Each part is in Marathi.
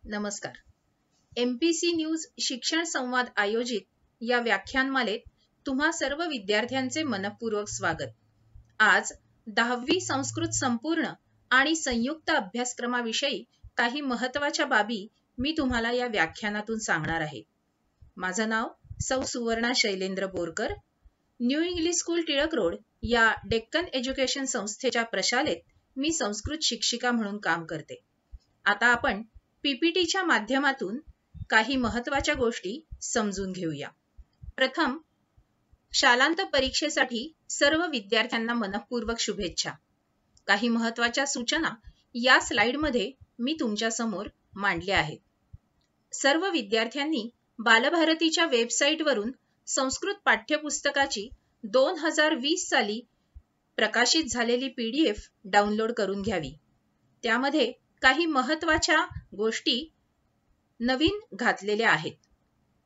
नमस्कार. MPC न्यूज शिक्षण संवाद आयोजित या व्याख्यानमालेत तुम्हा सर्व विद्यार्थ्यांचे मनपूर्वक स्वागत. आज 10वी संस्कृत संपूर्ण आणि संयुक्त अभ्यासक्रमाविषयी काही महत्त्वाच्या बाबी मी तुम्हाला या व्याख्यानातून सांगणार आहे. माझं नाव सौ Suvarna Shailendra Borkar. New English school Tilak road या डेक्कन एज्युकेशन संस्थेच्या प्रशालेत मी संस्कृत शिक्षिका म्हणून काम करते. आता आपण PPTच्या माध्यमातून काही महत्त्वाच्या गोष्टी समजून घेऊया. प्रथम, शालांत परीक्षेसाठी सर्व विद्यार्थ्यांना मनपूर्वक शुभेच्छा. काही महत्त्वाच्या सूचना या स्लाइडमध्ये मी तुमच्या समोर मांडल्या आहेत. सर्व विद्यार्थ्यांनी बालभारतीच्या वेबसाईटवरून संस्कृत पाठ्यपुस्तकाची 2020 साली प्रकाशित झालेली PDF डाउनलोड करून घ्यावी. त्यामध्ये काही महत्त्वाच्या गोष्टी नवीन घातलेल्या आहेत.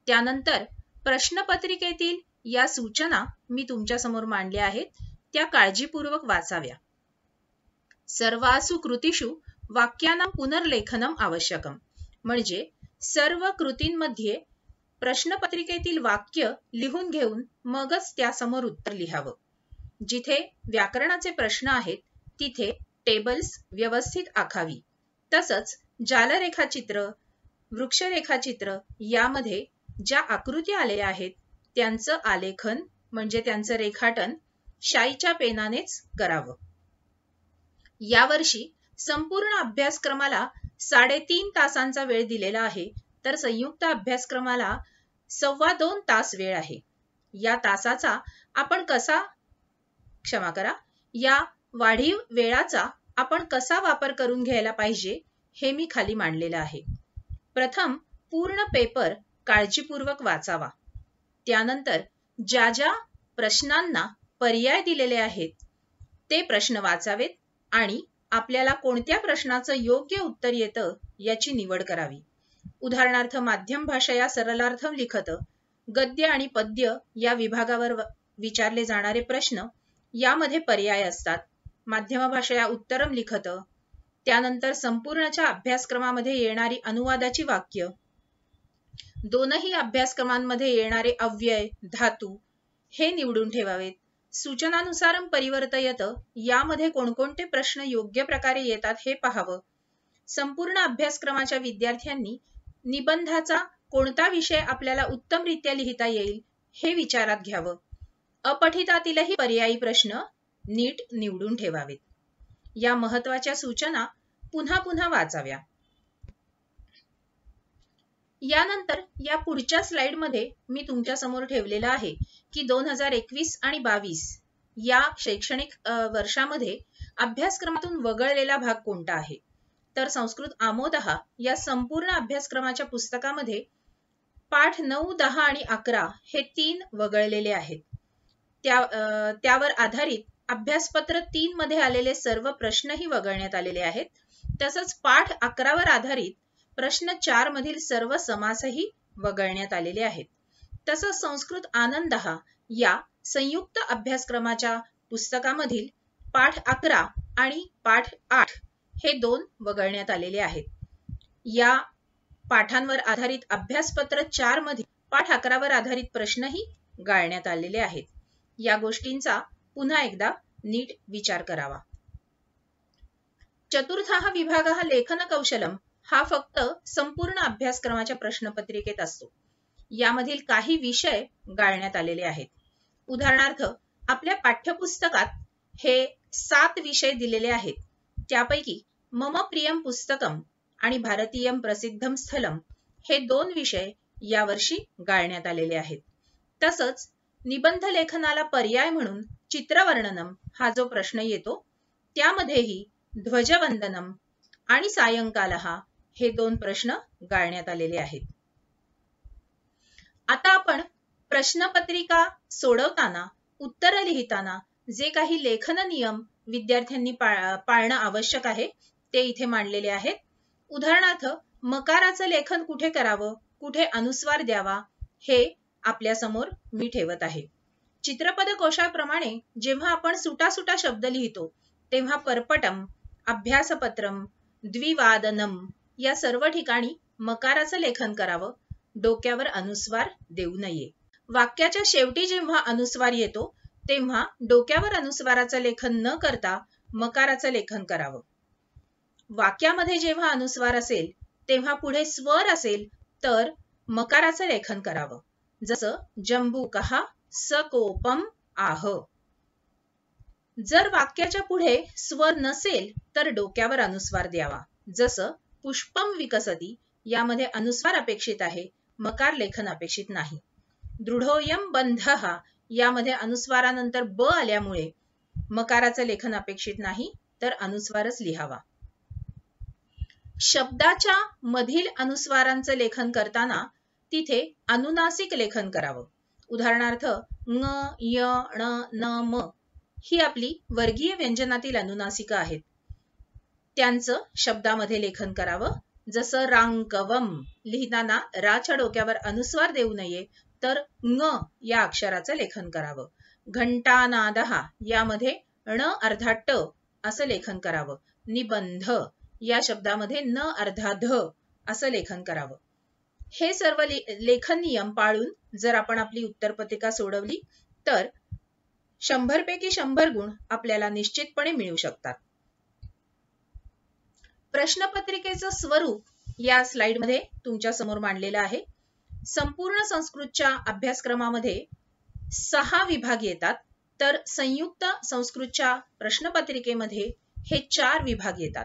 त्यानंतर प्रश्नपत्रिकेतील या सूचना मी तुमच्या समोर मांडल्या आहेत, त्या काळजीपूर्वक वाचाव्या. सर्वासु कृतीषु वाक्यानां पुनर्लेखनम आवश्यकम, म्हणजे सर्व कृतींमध्ये प्रश्नपत्रिकेतील वाक्य लिहून घेऊन मगच त्यासमोर उत्तर लिहावं. जिथे व्याकरणाचे प्रश्न आहेत तिथे टेबल्स व्यवस्थित आखावी. तसंच जालरेखाचित्र, वृक्षरेखाचित्र यामध्ये ज्या आकृती आलेल्या आहेत त्यांचं आलेखन म्हणजे त्यांचं रेखाटन शाईच्या पेनानेच करावं. यावर्षी संपूर्ण अभ्यासक्रमाला 3.5 तासांचा वेळ दिलेला आहे, तर संयुक्त अभ्यासक्रमाला 2.25 तास वेळ आहे. या वाढीव वेळाचा आपण कसा वापर करून घ्यायला पाहिजे हे मी खाली मांडलेलं आहे. प्रथम, पूर्ण पेपर काळजीपूर्वक वाचावा. त्यानंतर ज्या ज्या प्रश्नांना पर्याय दिलेले आहेत ते प्रश्न वाचावेत आणि आपल्याला कोणत्या प्रश्नाचं योग्य उत्तर येतं याची निवड करावी. उदाहरणार्थ, माध्यम भाषया सरलार्थम लिखत, गद्य आणि पद्य या विभागावर विचारले जाणारे प्रश्न यामध्ये पर्याय असतात. माध्यम भाषया उत्तरम लिखत, त्यानंतर संपूर्णच्या अभ्यासक्रमामध्ये येणारी अनुवादाची वाक्य, दोनही अभ्यासक्रमांमध्ये येणारे अव्यय, धातू हे निवडून ठेवावेत. सूचनानुसारम परिवर्तयत यामध्ये कोणकोणते प्रश्न योग्य प्रकारे येतात हे पाहावं. संपूर्ण अभ्यासक्रमाच्या विद्यार्थ्यांनी निबंधाचा कोणता विषय आपल्याला उत्तमरित्या लिहिता येईल हे विचारात घ्यावं. अपठितातीलही पर्यायी प्रश्न नीट निवडून ठेवावेत. या महत्त्वाच्या सूचना पुन्हा पुन्हा वाचाव्या. यानंतर या पुढच्या स्लाइडमध्ये मी तुमच्या समोर ठेवलेलं आहे की 2021 आणि 22 या शैक्षणिक वर्षामध्ये अभ्यासक्रमातून वगळलेला भाग कोणता आहे. तर संस्कृत आमोदः या संपूर्ण अभ्यासक्रमाच्या पुस्तकामध्ये पाठ 9, 10 आणि 11 हे 3 वगळलेले आहेत. त्यावर आधारित अभ्यासपत्र 3 मध्ये आलेले सर्व प्रश्नही वगळण्यात आलेले आहेत. तसंच पाठ 11 वर आधारित प्रश्न 4 मधील सर्व समासही वगळण्यात आलेले आहेत. तसंच संस्कृत आनंदः या संयुक्त अभ्यासक्रमाच्या पुस्तकामधील पाठ 11 आणि पाठ 8 हे 2 वगळण्यात आलेले आहेत. या पाठांवर आधारित अभ्यासपत्र 4 मध्ये पाठ 11 वर आधारित प्रश्नही गाळण्यात आलेले आहेत. या गोष्टींचा पुन्हा एकदा नीट विचार करावा. चतुर्थः विभागः लेखन कौशलम हा फक्त संपूर्ण अभ्यासक्रमाच्या प्रश्नपत्रिकेत असतो. यामधील काही विषय गाळण्यात आलेले आहेत. उदाहरणार्थ, आपल्या पाठ्यपुस्तकात हे 7 विषय दिलेले आहेत. त्यापैकी मम प्रियम पुस्तकम आणि भारतीयम प्रसिद्धम स्थलम हे 2 विषय यावर्षी गाळण्यात आलेले आहेत. तसंच निबंध लेखनाला पर्याय म्हणून चित्रवर्णनम हा जो प्रश्न येतो त्यामध्येही ध्वजवंदनम आणि सायंकालः हे 2 प्रश्न गाळण्यात आलेले आहेत. आता आपण प्रश्नपत्रिका सोडवताना, उत्तर लिहिताना जे काही लेखन नियम विद्यार्थ्यांनी पाळणं आवश्यक आहे ते इथे मांडलेले आहेत. उदाहरणार्थ, मकाराचं लेखन कुठे करावं, कुठे अनुस्वार द्यावा हे आपल्या समोर मी ठेवत आहे. चित्रपद कोशाप्रमाणे जेव्हा आपण सुटासुटा शब्द लिहितो तेव्हा परपटम, अभ्यासपत्रम, द्विवादनम या सर्व ठिकाणी मकाराचं लेखन करावं, डोक्यावर अनुस्वार देऊ नये. वाक्याच्या शेवटी जेव्हा अनुस्वार येतो तेव्हा डोक्यावर अनुस्वाराचं लेखन न करता मकाराचं लेखन करावं. वाक्यामध्ये जेव्हा अनुस्वार असेल तेव्हा पुढे स्वर असेल तर मकाराचं लेखन करावं. जसं जंबूकः सकोपम आह. जर वाक्याच्या पुढे स्वर नसेल तर डोक्यावर अनुस्वार द्यावा. जसं पुष्पम विकसती यामध्ये अनुस्वार अपेक्षित आहे, मकार लेखन अपेक्षित नाही. दृढोयम बंधः यामध्ये अनुस्वारानंतर ब आल्यामुळे मकाराचं लेखन अपेक्षित नाही, तर अनुस्वारच लिहावा. शब्दाच्या मधील अनुस्वारांचं लेखन करताना तिथे अनुनासिक लेखन करावं. उदाहरणार्थ ङ, य, ण, न, म ही आपली वर्गीय व्यंजनातील अनुनासिक आहेत. त्यांचं शब्दामध्ये लेखन करावं. जसं रांकवम लिहिताना राच्या डोक्यावर अनुस्वार देऊ नये, तर ङ या अक्षराचं लेखन करावं. घंटानादः यामध्ये ण अर्धा ट असं लेखन करावं. निबंध या शब्दामध्ये न अर्धा ध असं लेखन करावं. हे सर्व लेखन नियम पाळून जर आपण आपली उत्तरपत्रिका सोडवली तर 100 पैकी 100 गुण आपल्याला निश्चितपणे मिळू शकतात. प्रश्नपत्रिकेचं स्वरूप या स्लाइडमध्ये तुमच्या समोर मांडलेलं आहे. संपूर्ण संस्कृतच्या अभ्यासक्रमामध्ये 6 विभाग येतात, तर संयुक्त संस्कृतच्या प्रश्नपत्रिकेमध्ये हे 4 विभाग येतात.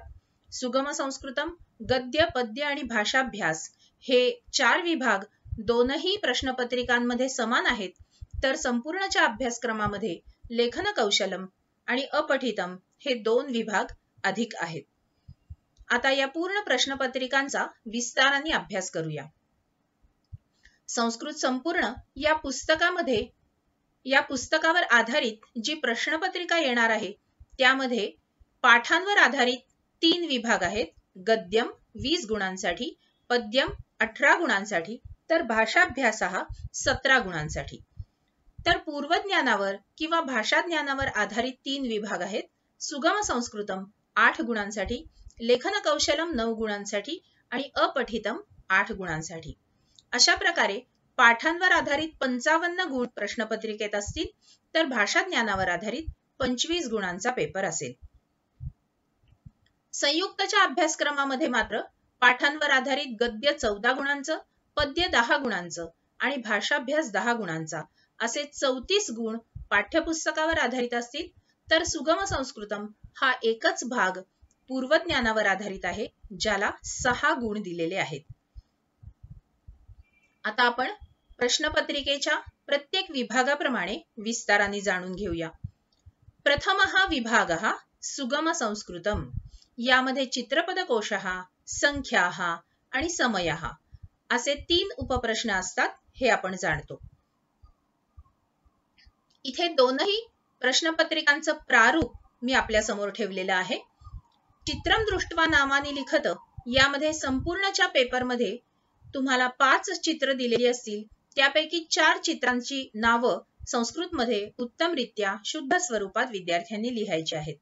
सुगम संस्कृतम, गद्य, पद्य आणि भाषाभ्यास हे 4 विभाग दोनही प्रश्नपत्रिकांमध्ये समान आहेत, तर संपूर्णच्या अभ्यासक्रमामध्ये लेखन कौशलम आणि अपठितम हे 2 विभाग अधिक आहेत. आता या पूर्ण प्रश्नपत्रिकांचा विस्ताराने अभ्यास करूया. संस्कृत संपूर्ण या पुस्तकावर आधारित जी प्रश्नपत्रिका येणार आहे त्यामध्ये पाठांवर आधारित 3 विभाग आहेत. गद्यम 20 गुणांसाठी, पद्यम 18 गुणांसाठी, तर भाषाभ्यास 17 गुणांसाठी. तर पूर्वज्ञानावर किंवा भाषा ज्ञानावर आधारित 3 विभाग आहेत. सुगम संस्कृतम 8 गुणांसाठी, लेखन कौशलम 9 गुणांसाठी आणि अपठितम 8 गुणांसाठी. अशा प्रकारे पाठांवर आधारित 55 गुण प्रश्नपत्रिकेत असतील, तर भाषा ज्ञानावर आधारित 25 गुणांचा पेपर असेल. संयुक्तच्या अभ्यासक्रमामध्ये मात्र पाठांवर आधारित गद्य 14 गुणांचं, पद्य 10 गुणांचं आणि भाषाभ्यास 10 गुणांचा असे 34 गुण पाठ्यपुस्तकावर आधारित असतील, तर सुगम संस्कृतम हा एकच भाग पूर्वज्ञानावर आधारित आहे, ज्याला 6 गुण दिलेले आहेत. आता आपण प्रश्नपत्रिकेच्या प्रत्येक विभागाप्रमाणे विस्ताराने जाणून घेऊया. प्रथम विभाग सुगम संस्कृतम. यामध्ये चित्रपदकोश, संख्या आणि समय असे 3 उपप्रश्न असतात, हे आपण जाणतो. इथे दोनही प्रश्नपत्रिकांचं प्रारूप मी आपल्या समोर ठेवलेलं आहे. चित्रम दृष्ट्वा नामानी लिखत यामध्ये संपूर्णच्या पेपरमध्ये तुम्हाला 5 चित्र दिलेली असतील, त्यापैकी 4 चित्रांची नावं संस्कृतमध्ये उत्तमरित्या शुद्ध स्वरूपात विद्यार्थ्यांनी लिहायची आहेत.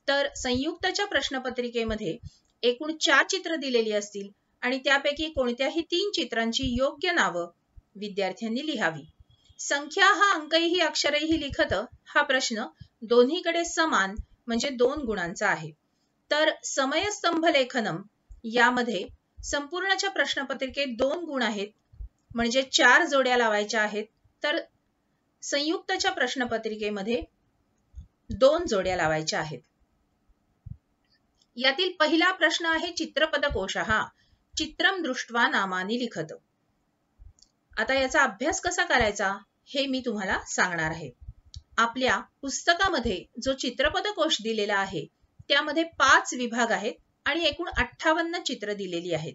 तर संयुक्तच्या प्रश्नपत्रिकेमध्ये एकूण 4 चित्र दिलेली असतील आणि त्यापैकी कोणत्याही 3 चित्रांची योग्य नावं विद्यार्थ्यांनी लिहावी. संख्या अंकैहि अक्षरैहि लिखत हा प्रश्न दोन्हीकडे समान म्हणजे 2 गुणांचा आहे. तर समयस्तंभ लेखनम यामध्ये संपूर्णच्या प्रश्नपत्रिकेत 2 गुण आहेत, म्हणजे 4 जोड्या लावायच्या आहेत, तर संयुक्तच्या प्रश्नपत्रिकेमध्ये 2 जोड्या लावायच्या आहेत. यातील पहिला प्रश्न आहे चित्रपदकोश. चित्रम दृष्ट्वा नामानी लिखत. आता याचा अभ्यास कसा करायचा हे मी तुम्हाला सांगणार आहे. आपल्या पुस्तकामध्ये जो चित्रपदकोश दिलेला आहे त्यामध्ये 5 विभाग आहेत आणि एकूण 58 चित्र दिलेली आहेत.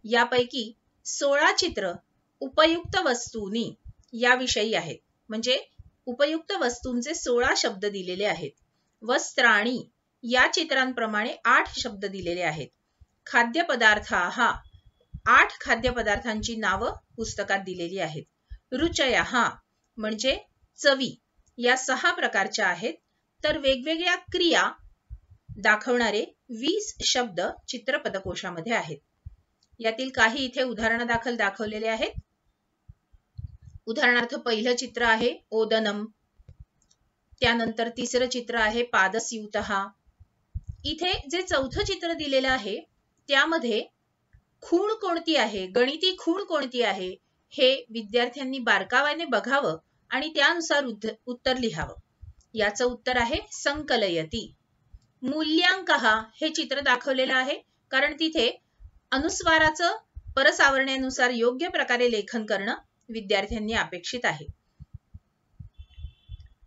यापैकी 16 चित्र उपयुक्त वस्तूनी याविषयी आहेत, म्हणजे उपयुक्त वस्तूंचे 16 शब्द दिलेले आहेत. वस्त्राणी या चित्रांप्रमाणे 8 शब्द दिलेले आहेत. खाद्यपदार्थ 8 खाद्यपदार्थांची नावं पुस्तकात दिलेली आहेत. रुचय म्हणजे चवी या 6 प्रकारच्या आहेत, तर वेगवेगळ्या क्रिया दाखवणारे 20 शब्द चित्रपदकोशामध्ये आहेत. यातील काही इथे उदाहरणादाखल दाखवलेले आहेत. उदाहरणार्थ पहिलं चित्र आहे ओदनम, त्यानंतर तिसरं चित्र आहे पादस्यूतः. इथे जे चौथं चित्र दिलेलं आहे त्यामध्ये खूण कोणती आहे, गणिती खूण कोणती आहे, हे विद्यार्थ्यांनी बारकाव्याने बघावं आणि त्यानुसार उत्तर लिहावं. याचं उत्तर आहे संकलयती. मूल्यांकः हे चित्र दाखवलेलं आहे कारण तिथे अनुस्वाराचं परसावरण्यानुसार योग्य प्रकारे लेखन करणं विद्यार्थ्यांनी अपेक्षित आहे.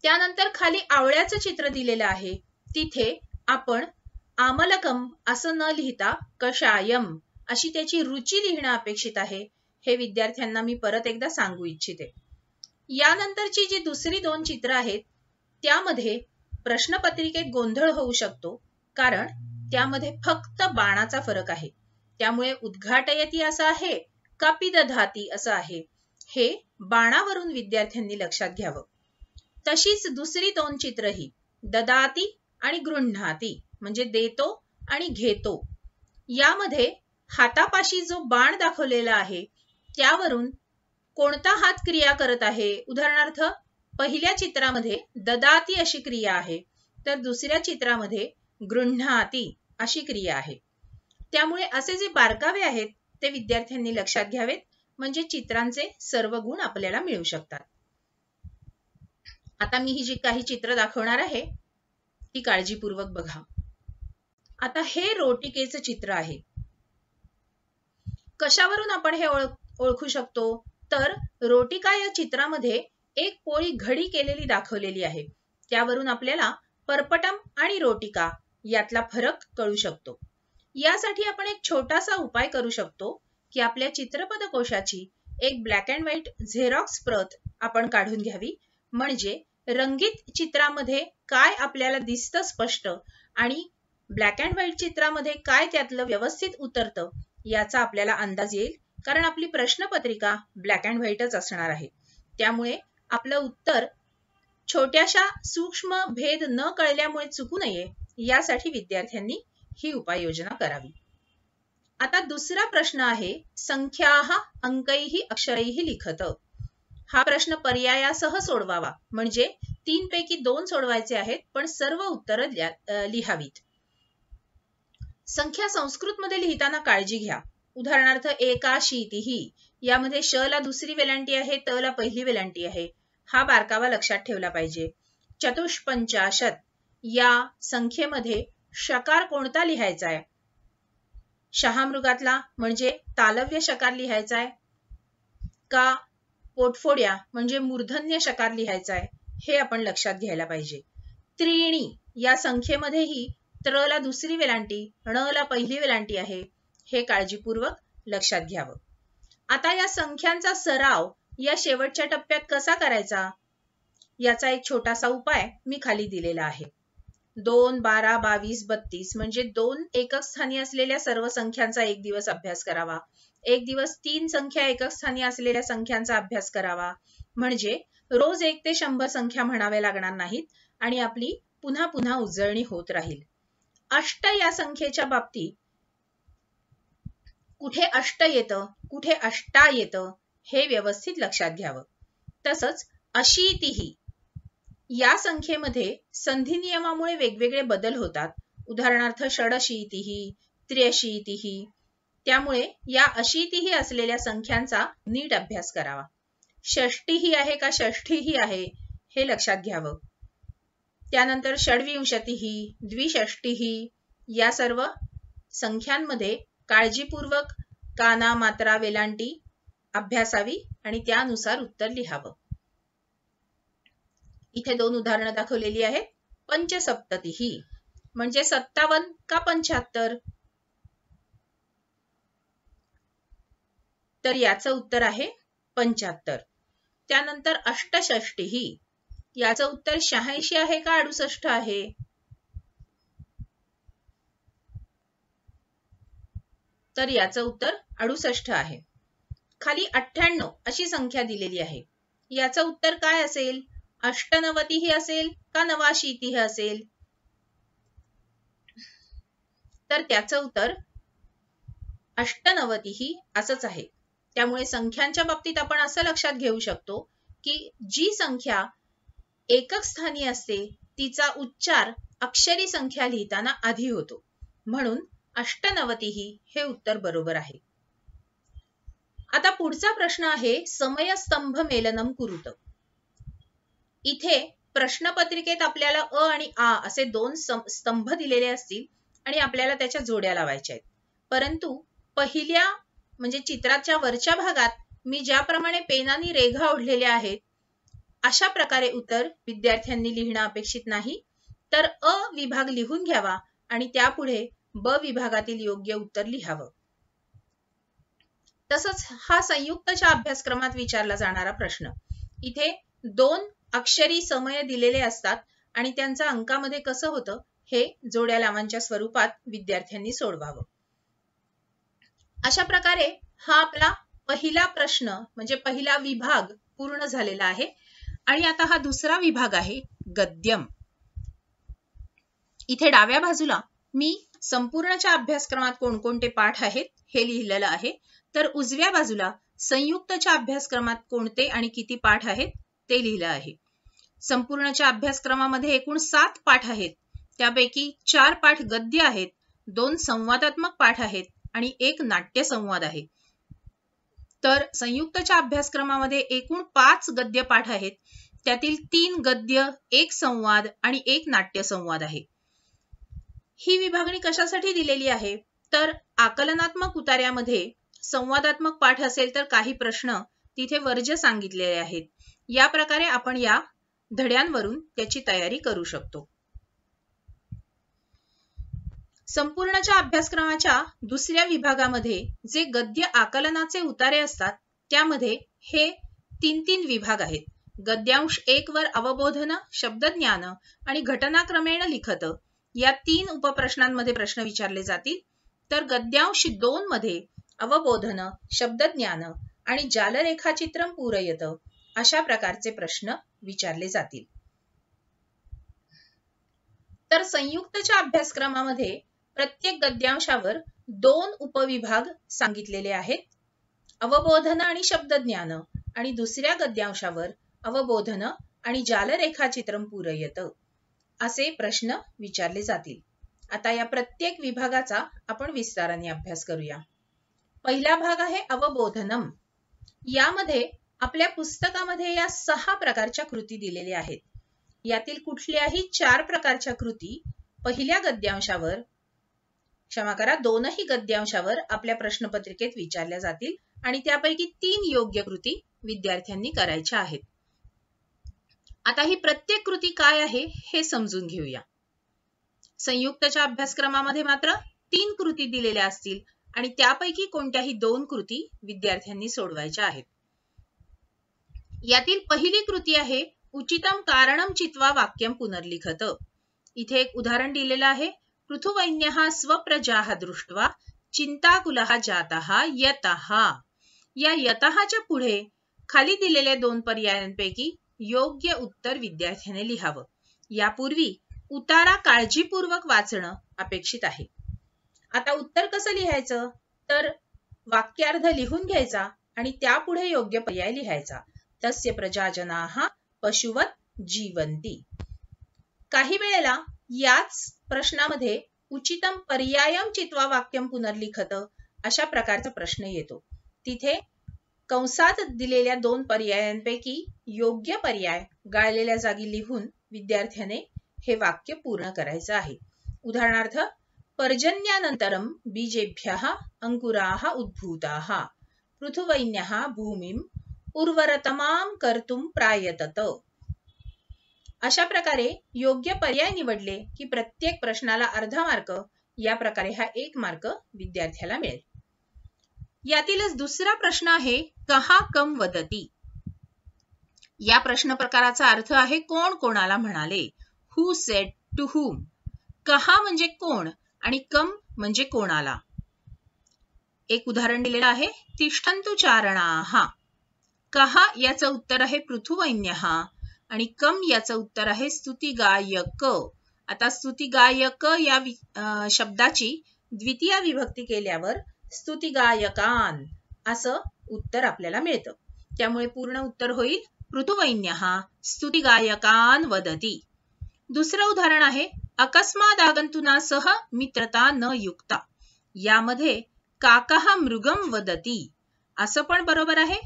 त्यानंतर खाली आवळ्याचं चित्र दिलेलं आहे. तिथे आपण आमलकम असं न लिहिता कषायम अशी त्याची रुची लिहिणं अपेक्षित आहे. हे विद्यार्थ्यांना मी परत एकदा सांगू इच्छिते. यानंतरची जी दुसरी दोन चित्र आहेत त्यामध्ये प्रश्नपत्रिकेत गोंधळ होऊ शकतो कारण त्यामध्ये फक्त बाणाचा फरक आहे. त्यामुळे उद्घाटयती असं आहे का पिदधाती असं आहे, हे बाणावरून विद्यार्थ्यांनी लक्षात घ्यावं. तशीच दुसरी दोन चित्रही ददाती आणि गृह्णाती म्हणजे देतो आणि घेतो, यामध्ये हातापाशी जो बाण दाखवलेला आहे त्यावरून कोणता हात क्रिया करत आहे. उदाहरणार्थ पहिल्या चित्रामध्ये ददाती अशी क्रिया आहे तर दुसऱ्या चित्रामध्ये गृह्णाती अशी क्रिया आहे. त्यामुळे असे जे बारकावे आहेत ते विद्यार्थ्यांनी लक्षात घ्यावेत म्हणजे चित्रांचे सर्व गुण आपल्याला मिळू शकतात. आता मी ही जी काही चित्र दाखवणार आहे ती काळजीपूर्वक बघा. आता हे रोटिकेचं चित्र आहे. कशावरून आपण हे ओळखू शकतो तर रोटिका या चित्रामध्ये एक पोळी घडी केलेली दाखवलेली आहे. त्यावरून आपल्याला पर्पटम आणि रोटिका यातला फरक कळू शकतो. यासाठी आपण एक छोटासा उपाय करू शकतो की आपल्या चित्रपट कोशाची एक ब्लॅक अँड व्हाईट झेरॉक्स प्रत आपण काढून घ्यावी, म्हणजे रंगीत चित्रामध्ये काय आपल्याला दिसतं स्पष्ट आणि ब्लॅक अँड व्हाईट चित्रामध्ये काय त्यातलं व्यवस्थित उतरतं याचा आपल्याला अंदाज येईल. कारण आपली प्रश्नपत्रिका ब्लॅक अँड व्हाईटच असणार आहे. त्यामुळे आपलं उत्तर छोट्याशा सूक्ष्म भेद न कळल्यामुळे चुकू नये यासाठी विद्यार्थ्यांनी ही उपाययोजना करावी. आता दुसरा प्रश्न आहे संख्याः अंकैः अक्षरैः लिखत. हा प्रश्न पर्यायासह सोडवावा, म्हणजे 3 पैकी 2 सोडवायचे आहेत पण सर्व उत्तर लिहावीत. संख्या संस्कृत मध्ये लिहिताना काळजी घ्या. उदाहरणार्थ एकाशीतिः, यामध्ये श ला दुसरी वेलांटी आहे, त ला पहिली वेलांटी आहे. हा बारकावा लक्षात ठेवला पाहिजे. चतुष्पंचाशत या संख्येमध्ये शकार कोणता लिहायचा आहे? शहामृगातला म्हणजे तालव्य शकार लिहायचा आहे का पोटफोड्या म्हणजे मूर्धन्य शकार लिहायचा आहे, हे आपण लक्षात घ्यायला पाहिजे. त्रीणी या संख्येमध्येही त्र ला दुसरी वेलांटी, ण ला पहिली वेलांटी आहे, हे काळजीपूर्वक लक्षात घ्यावं. आता या संख्यांचा सराव या शेवटच्या टप्प्यात कसा करायचा याचा एक छोटासा उपाय मी खाली दिलेला आहे. 2, 12, 22, 32 म्हणजे 2 एकक स्थानी असलेल्या सर्व संख्यांचा एक दिवस अभ्यास करावा. एक दिवस 3 संख्या एकक स्थानी असलेल्या संख्यांचा अभ्यास करावा, म्हणजे रोज 1 ते 100 संख्या म्हणाव्या लागणार नाहीत आणि आपली पुन्हा पुन्हा उजळणी होत राहील. अष्ट या संख्येच्या बाबतीत कुठे अष्ट येतं कुठे अष्टा येतं हे व्यवस्थित लक्षात घ्यावं. तसंच अशीतिः या संख्येमध्ये संधी नियमामुळे वेगवेगळे बदल होतात. उदाहरणार्थ षडशीतिः, त्र्यशीतिः. त्यामुळे या अशीतिः असलेल्या संख्यांचा नीट अभ्यास करावा. षष्टीही आहे का षष्ठीही आहे हे लक्षात घ्यावं. त्यानंतर षड्विंशतिः, द्विषष्टीः या सर्व संख्यांमध्ये काळजीपूर्वक काना मात्रा वेलांटी अभ्यासावी आणि त्यानुसार उत्तर लिहावं. इथे 2 उदाहरणं दाखवलेली आहेत. पंचसप्ततिः म्हणजे 57 का 75, तर याचं उत्तर आहे 75. त्यानंतर अष्टषष्टीः, याचं उत्तर 86 आहे का 68 आहे, तर याचं उत्तर 68 आहे. खाली 98 अशी संख्या दिलेली आहे. याचं उत्तर काय असेल? अष्टनवतिः असेल का नवाशीतिः असेल, तर त्याचं उत्तर अष्टनवतिही असंच आहे. त्यामुळे संख्यांच्या बाबतीत आपण असं लक्षात घेऊ शकतो की जी संख्या एकक स्थानी असते तिचा उच्चार अक्षरी संख्या लिहिताना आधी होतो, म्हणून अष्टनवतिही हे उत्तर बरोबर आहे. आता पुढचा प्रश्न आहे समयस्तंभ मेलनम कुरुत. इथे प्रश्नपत्रिकेत आपल्याला अ आणि आ असे दोन स्तंभ दिलेले असतील आणि आपल्याला त्याच्या जोड्या लावायच्या आहेत. परंतु पहिल्या म्हणजे चित्राच्या वरच्या भागात मी ज्याप्रमाणे पेनाने रेघा ओढलेल्या आहेत अशा प्रकारे उत्तर विद्यार्थ्यांनी लिहिणं अपेक्षित नाही, तर अ विभाग लिहून घ्यावा आणि त्यापुढे ब विभागातील योग्य उत्तर लिहावं. तसंच हा संयुक्तच्या अभ्यासक्रमात विचारला जाणारा प्रश्न. इथे 2 अक्षरी समय दिलेले असतात आणि त्यांचा अंकामध्ये कसं होतं हे जोड्या लावांच्या स्वरूपात विद्यार्थ्यांनी सोडवावं. अशा प्रकारे हा आपला पहिला प्रश्न म्हणजे पहिला विभाग पूर्ण झालेला आहे. आणि आता हा दुसरा विभाग आहे गद्यम. इथे डाव्या बाजूला मी संपूर्णच्या अभ्यासक्रमात कोणकोणते पाठ आहेत हे लिहिलेलं आहे, तर उजव्या बाजूला संयुक्तच्या अभ्यासक्रमात कोणते आणि किती पाठ आहेत ते लिहिलं आहे. संपूर्णच्या अभ्यासक्रमामध्ये एकूण 7 पाठ आहेत. त्यापैकी 4 पाठ गद्य आहेत, 2 संवादात्मक पाठ आहेत आणि 1 नाट्य संवाद आहे. तर संयुक्तच्या अभ्यासक्रमामध्ये एकूण 5 गद्य पाठ आहेत. त्यातील 3 गद्य, 1 संवाद आणि 1 नाट्य संवाद आहे. ही विभागणी कशासाठी दिलेली आहे, तर आकलनात्मक उतार्यामध्ये संवादात्मक पाठ असेल तर काही प्रश्न तिथे वर्ज्य सांगितलेले आहेत. या प्रकारे आपण या धड्यांवरून त्याची तयारी करू शकतो. संपूर्णच्या अभ्यासक्रमाच्या दुसऱ्या विभागामध्ये जे गद्य आकलनाचे उतारे असतात त्यामध्ये हे 3 विभाग आहेत. गद्यांश 1 वर अवबोधन, शब्दज्ञान आणि घटनाक्रमेण लिखत या 3 उपप्रश्नांमध्ये प्रश्न विचारले जातील. तर गद्यांश 2 मध्ये अवबोधन, शब्दज्ञान आणि जालरेखाचित्रम पूरयत अशा प्रकारचे प्रश्न विचारले जातील. तर संयुक्तच्या अभ्यासक्रमामध्ये प्रत्येक गद्यांशावर 2 उपविभाग सांगितलेले आहेत, अवबोधन आणि शब्दज्ञान, आणि दुसऱ्या गद्यांशावर अवबोधन आणि जालरेखाचित्रम पूरयत असे प्रश्न विचारले जातील. आता या प्रत्येक विभागाचा आपण विस्ताराने अभ्यास करूया. पहिला भाग आहे अवबोधनम. यामध्ये आपल्या पुस्तकामध्ये या 6 प्रकारच्या कृती दिलेल्या आहेत. यातील कुठल्याही 4 प्रकारच्या कृती पहिल्या गद्यांशावर, क्षमा करा, 2ही गद्यांशावर आपल्या प्रश्नपत्रिकेत विचारल्या जातील आणि त्यापैकी 3 योग्य कृती विद्यार्थ्यांनी करायच्या आहेत. आता ही प्रत्येक कृती काय आहे हे समजून घेऊया. संयुक्तच्या अभ्यासक्रमामध्ये मात्र 3 कृती दिलेल्या असतील आणि त्यापैकी कोणत्याही 2 कृती विद्यार्थ्यांनी सोडवायच्या आहेत. यातील पहिली कृती आहे उचितम कारणम चित्वा वाक्यम पुनर्लिखत. इथे एक उदाहरण दिलेलं आहे. पृथुवैन्यः स्वप्रजाः दृष्ट्वा चिंताकुलः जातः यतः. या यतःच्या पुढे खाली दिलेल्या 2 पर्यायांपैकी योग्य उत्तर विद्यार्थ्याने लिहावं. यापूर्वी उतारा काळजीपूर्वक वाचणं अपेक्षित आहे. आता उत्तर कसं लिहायचं, तर वाक्यार्ध लिहून घ्यायचा आणि त्यापुढे योग्य पर्याय लिहायचा. तस्य प्रजाजनाः पशुवत जीवन्ति. काही वेळेला याच प्रश्नामध्ये उचितम पर्यायम चित्वा वाक्यम पुनर्लिखत अशा प्रकारचा प्रश्न येतो. तिथे कंसात दिलेल्या 2 पर्यायांपैकी योग्य पर्याय गाळलेल्या जागी लिहून विद्यार्थ्याने हे वाक्य पूर्ण करायचं आहे. उदाहरणार्थ, पर्जन्यानंतरम बीजेभ्यः अंकुराः उद्भूताः पृथुवैन्यः भूमिम उर्वरतमां कर्तुम प्रायतत. अशा प्रकारे योग्य पर्याय निवडले की प्रत्येक प्रश्नाला अर्धा मार्क, या प्रकारे हा 1 मार्क विद्यार्थ्याला मिळेल. यातीलच दुसरा प्रश्न आहे कहा कम वदती. या प्रश्न प्रकाराचा अर्थ आहे कोण कोणाला म्हणाले. हु सेड टू हुम. कहा म्हणजे कोण आणि कम म्हणजे कोणाला. एक उदाहरण दिलेलं आहे. तिष्ठन्तु चारणाः. कहा याचं उत्तर आहे पृथुवैन्यः आणि कम याचं उत्तर आहे स्तुतिगायक. आता स्तुतिगायक या शब्दाची द्वितीय विभक्ती केल्यावर स्तुतिगायकान् असं उत्तर आपल्याला मिळतं. त्यामुळे पूर्ण उत्तर होईल पृथुवैन्यः स्तुतिगायकान् वदति. दुसरं उदाहरण आहे अकस्मात् आगंतुना सह मित्रता न युक्ता. यामध्ये काकः मृगम वदति असं पण बरोबर आहे,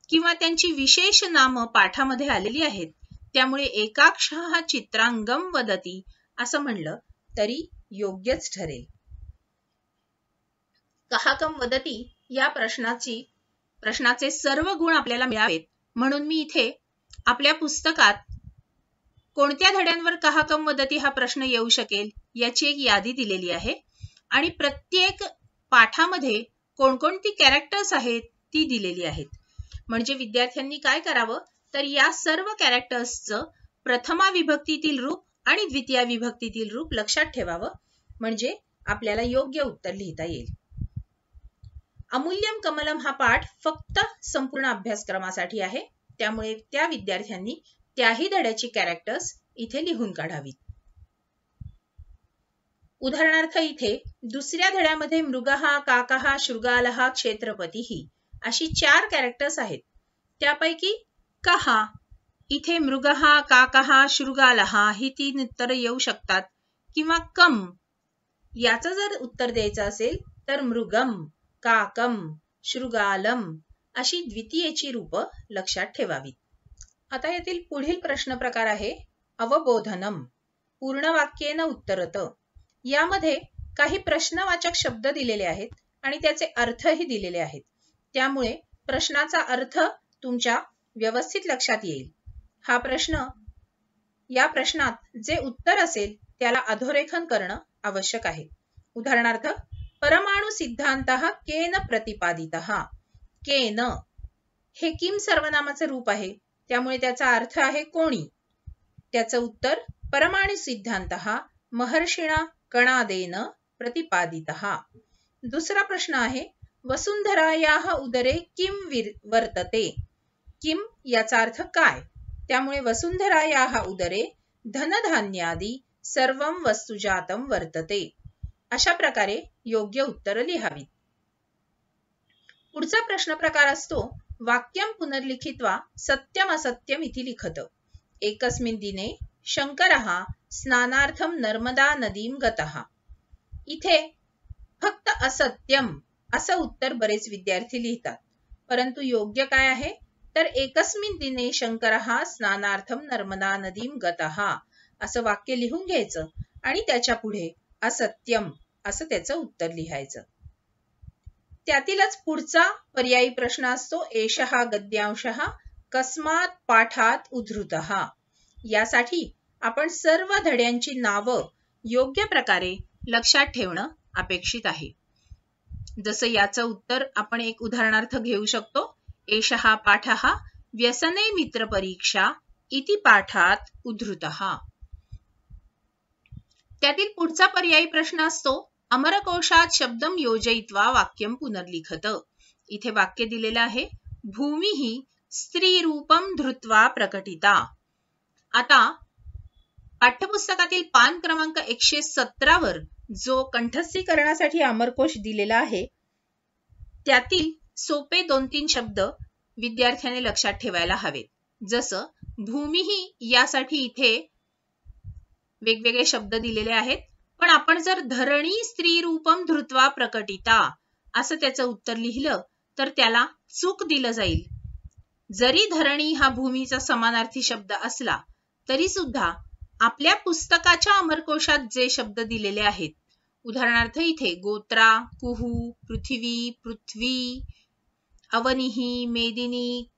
किंवा त्यांची विशेष नामं पाठामध्ये आलेली आहेत, त्यामुळे एकाक्षः चित्रांगम वदति असं म्हणलं तरी योग्यच ठरेल. कहाकम वदति या प्रश्नाचे सर्व गुण आपल्याला मिळावेत म्हणून मी इथे आपल्या पुस्तकात कोणत्या धड्यांवर कहाकम वदति हा प्रश्न येऊ शकेल याची एक यादी दिलेली आहे आणि प्रत्येक पाठामध्ये कोणकोणती कॅरेक्टर्स आहेत ती दिलेली आहेत. म्हणजे विद्यार्थ्यांनी काय करावं तर या सर्व कॅरेक्टर्सचं प्रथमा विभक्तीतील रूप आणि द्वितीया विभक्तीतील रूप लक्षात ठेवावं, म्हणजे आपल्याला योग्य उत्तर लिहिता येईल. अमूल्यम कमलम हा पाठ फक्त संपूर्ण अभ्यासक्रमासाठी आहे, त्यामुळे त्या विद्यार्थ्यांनी त्याही धड्याची कॅरेक्टर्स इथे लिहून काढावीत. उदाहरणार्थ इथे दुसऱ्या धड्यामध्ये मृगः, काकः, शृगालः, क्षेत्रपतीः अशी 4 कॅरेक्टर्स आहेत. त्यापैकी कहा, इथे मृगः, काकः, शृगालः ही 3 उत्तर येऊ शकतात, किंवा कम याचं जर उत्तर द्यायचं असेल तर मृगम, काकम, शृगालम अशी द्वितीयेची रूप लक्षात ठेवावीत. आता यातील पुढील प्रश्न प्रकार आहे अवबोधनम. पूर्ण वाक्येन उत्तरत. यामध्ये काही प्रश्नवाचक शब्द दिलेले आहेत आणि त्याचे अर्थही दिलेले आहेत, त्यामुळे प्रश्नाचा अर्थ तुमच्या व्यवस्थित लक्षात येईल. या प्रश्नात जे उत्तर असेल त्याला अधोरेखन करणं आवश्यक आहे. उदाहरणार्थ परमाणु सिद्धांतः केन प्रतिपादितः. केन हे किम सर्वनामाचे रूप आहे, त्यामुळे त्याचा अर्थ आहे कोणी. त्याचं उत्तर परमाणु सिद्धांतः महर्षिणा कणादेन प्रतिपादितः. दुसरा प्रश्न आहे वसुंधरायाः उदरे किम वर्तते. किम याचा अर्थ काय, त्यामुळे वसुंधरायाः उदरे धनधान्यादी सर्वं वस्तुजातं वर्तते. अशा प्रकारे योग्य उत्तर लिहावीत. पुढचा प्रश्न प्रकार असतो वाक्यम पुनर्लिखित्वा सत्यम असत्यम इति लिखत. एकस्मिन् दिने शंकरः स्नानार्थम नर्मदा नदीम गतः. इथे फक्त असत्यम असं उत्तर बरेच विद्यार्थी लिहितात, परंतु योग्य काय आहे तर एकस्मिन् दिने शंकरः स्नानार्थम नर्मदा नदीम गतः असं वाक्य लिहून घ्यायचं आणि त्याच्या पुढे असत्यम असं त्याचं उत्तर लिहायचं. त्यातीलच पुढचा पर्यायी प्रश्न असतो एषः गद्यांशः कस्मात् पाठात उद्धृतः. यासाठी आपण सर्व धड्यांची नावं योग्य प्रकारे लक्षात ठेवणं अपेक्षित आहे. जसं याचं उत्तर आपण एक उदाहरणार्थ घेऊ शकतो. एषः पाठः व्यसने मित्र परीक्षा इति पाठात उद्धृतः. त्यातील पुढचा पर्यायी प्रश्न असतो अमरकोशात शब्दम योजयित्वा वाक्यम पुनर्लिखत. इथे वाक्य दिलेलं आहे भूमिः स्त्री रूपम धृत्वा प्रकटिता. आता पाठ्यपुस्तकातील पान क्रमांक 117 वर जो कंठस्थीकरणासाठी अमरकोश दिलेला आहे त्यातील सोपे 2-3 शब्द विद्यार्थ्याने लक्षात ठेवायला हवेत. जसं भूमिः यासाठी इथे वेगवेगळे शब्द दिलेले आहेत, पण आपण जर धरणी स्त्री रूपम धृत्वा प्रकटिता असं त्याचं उत्तर लिहिलं तर त्याला चूक दिलं जाईल. जरी धरणी हा भूमीचा समानार्थी शब्द असला तरी सुद्धा आपल्या पुस्तकाच्या अमरकोशात जे शब्द दिलेले आहेत, उदाहरणार्थ इथे गोत्रा, कुहू, पृथ्वी, पृथ्वी, अवनिः, मेदिनी,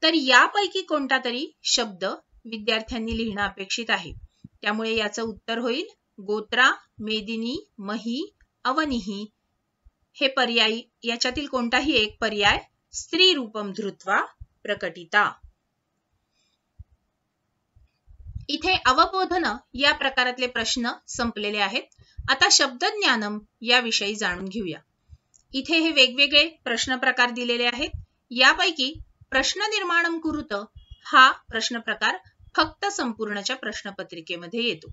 तर यापैकी कोणता तरी शब्द विद्यार्थ्यांनी लिहिणं अपेक्षित आहे. त्यामुळे याचं उत्तर होईल गोत्रा, मेदिनी, मही, अवनिः हे पर्यायी याच्यातील कोणताही एक पर्याय स्त्री रूपम धृत्वा प्रकटिता. इथे अवबोधन या प्रकारातले प्रश्न संपलेले आहेत. आता शब्दज्ञानम याविषयी जाणून घेऊया. इथे हे वेगवेगळे प्रश्न प्रकार दिलेले आहेत. यापैकी प्रश्न निर्माणम कुरुत हा प्रश्न प्रकार फक्त संपूर्णच्या प्रश्नपत्रिकेमध्ये येतो.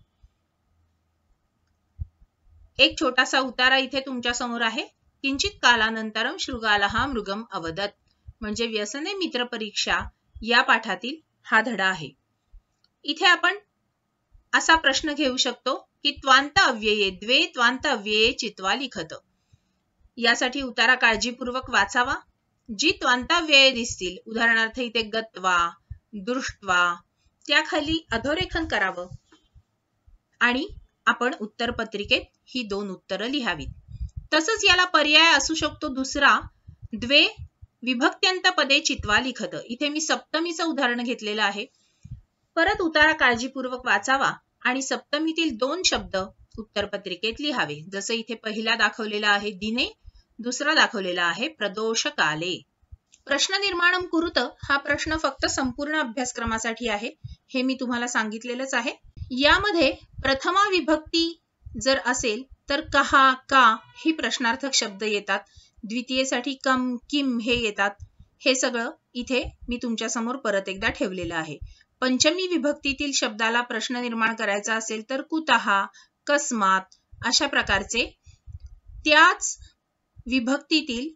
एक छोटासा उतारा इथे तुमच्या समोर आहे, किंचित कालानंतरम शृगालः मृगम अवदत्. म्हणजे व्यसने मित्र परीक्षा या पाठातील हा धडा आहे. इथे आपण असा प्रश्न घेऊ शकतो की त्वांत अव्यये द्वे त्वांत अव्यये चित्वा लिखत. यासाठी उतारा काळजीपूर्वक वाचावा. जी त्वांत अव्यये दिसतील, उदाहरणार्थ इथे गत्वा, दृष्ट्वा, त्याखाली अधोरेखन करावं आणि आपण उत्तरपत्रिकेत ही 2 उत्तरं लिहावीत. तसंच याला पर्याय असू शकतो दुसरा, द्वे विभक्त्यंत पदे चित्वा लिखत. इथे मी सप्तमीचं उदाहरण घेतलेलं आहे. परत उतारा काळजीपूर्वक वाचावा आणि सप्तमीतील 2 शब्द उत्तरपत्रिकेत लिहावे. जसं इथे पहिला दाखवलेला आहे दिने, दुसरा दाखवलेला आहे प्रदोष काले. प्रश्न निर्माणम कुरुत हा प्रश्न फक्त संपूर्ण अभ्यासक्रमासाठी आहे, हे मी तुम्हाला सांगितलेलंच आहे. यामध्ये प्रथमा विभक्ती जर असेल तर कहा, का हे प्रश्नार्थक शब्द येतात. द्वितीयेसाठी कम, किम हे येतात. हे सगळं इथे मी तुमच्या समोर परत एकदा ठेवलेलं आहे. पंचमी विभक्तीतील शब्दाला प्रश्न निर्माण करायचा असेल तर कुतः, कस्मात अशा प्रकारचे त्याच विभक्तीतील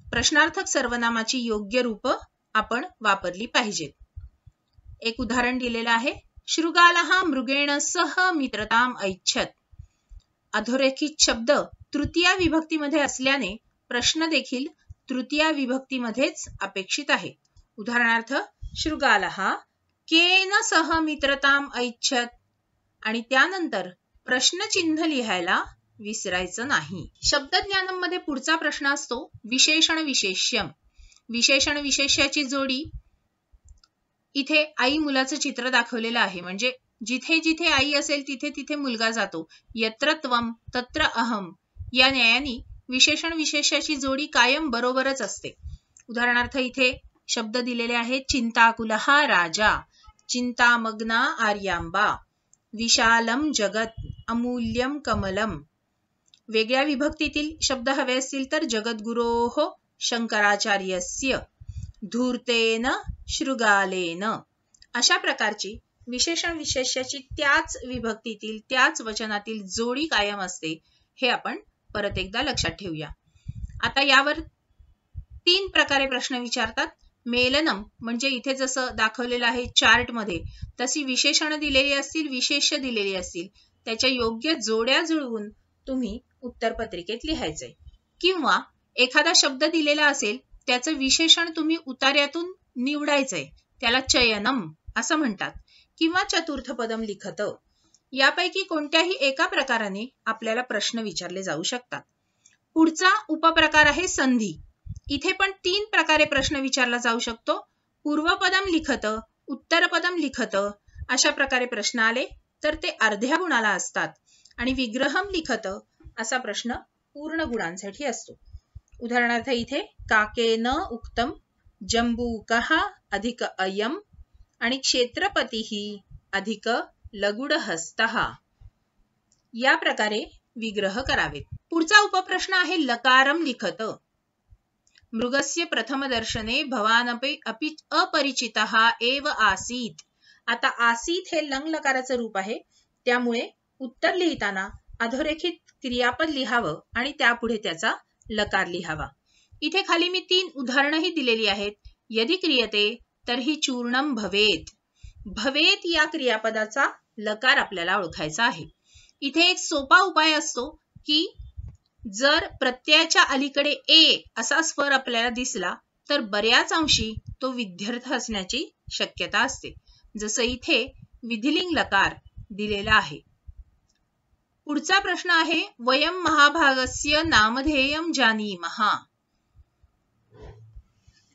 प्रश्नार्थक सर्वनामाची योग्य रूप आपण वापरली पाहिजेत. एक उदाहरण दिलेलं आहे. शृगालः मृगेण सह मित्रताम ऐच्छत. अधोरेखित शब्द तृतीया विभक्तीमध्ये असल्याने प्रश्न देखील तृतीया विभक्तीमध्येच अपेक्षित आहे. उदाहरणार्थ शृगालः केन सह मित्रताम ऐच्छत आणि त्यानंतर प्रश्नचिन्ह लिहायला विसरायचं नाही. शब्दज्ञानमध्ये पुढचा प्रश्न असतो विशेषण विशेष्यम. विशेषण विशेष्याची जोडी. इथे आई मुलाचं चित्र दाखवलेलं आहे, म्हणजे जिथे जिथे आई असेल तिथे तिथे मुलगा जातो. यत्र त्वम तत्र अहम या न्यायाने विशेषण विशेष्याची जोडी कायम बरोबरच असते. उदाहरणार्थ इथे शब्द दिलेले आहेत चिंताकुलः राजा, चिंतामग्ना आर्यांबा, विशालम जगत, अमूल्यम कमलम. वेगळ्या विभक्तीतील शब्द हवे असतील तर जगद्गुरोः शंकराचार्यस्य, धूर्तेन शृगालेन. अशा प्रकारची विशेषण विशेष्याची त्याच विभक्तीतील त्याच वचनातील जोडी कायम असते, हे आपण परत एकदा लक्षात ठेवूया. आता यावर 3 प्रकारे प्रश्न विचारतात. मेलनम म्हणजे इथे जसं दाखवलेलं आहे चार्ट मध्ये तशी विशेषण दिलेली असतील, विशेष्य दिलेली असतील, त्याच्या योग्य जोड्या जुळवून तुम्ही उत्तरपत्रिकेत लिहायचंय. किंवा एखादा शब्द दिलेला असेल त्याचं विशेषण तुम्ही उतार्यातून निवडायचंय, त्याला चयनम असं म्हणतात. किंवा चतुर्थ पदम लिखत. यापैकी कोणत्याही एका प्रकाराने आपल्याला प्रश्न विचारले जाऊ शकतात. पुढचा उपप्रकार आहे संधी. इथे पण 3 प्रकारे प्रश्न विचारला जाऊ शकतो. पूर्वपदम लिखत, उत्तरपदम लिखत अशा प्रकारे प्रश्न आले तर ते अर्ध्या गुणाला असतात आणि विग्रहम लिखत असा प्रश्न पूर्ण गुणांसाठी असतो. उदाहरणार्थ इथे काकेन उक्तम जंबूकः अधिक अयम आणि क्षेत्रपतीः अधिक लगुडहस्तः या प्रकारे विग्रह करावेत. पुढचा उपप्रश्न आहे लकारम लिखत. मृगस्य प्रथम दर्शने भवानपि अपि अपरिचितः एव आसीत. आता आसीत हे लंग लकाराचं रूप आहे, त्यामुळे उत्तर लिहिताना अधोरेखित क्रियापद लिहावं आणि त्यापुढे त्याचा लकार लिहावा. इथे खाली मी 3 उदाहरणंही दिलेली आहेत. यदि क्रियते तर्हि चूर्णम भवेत. भवेत या क्रियापदाचा लकार आपल्याला ओळखायचा आहे. इथे एक सोपा उपाय असतो की जर प्रत्ययाच्या अलीकडे ए असा स्वर आपल्याला दिसला तर बऱ्याच अंशी तो विध्यर्थ असण्याची शक्यता असते. जसं इथे विधिलिंग लकार दिलेला आहे. पुढचा प्रश्न आहे वयम महाभागस्य नामधेयम जानीमः.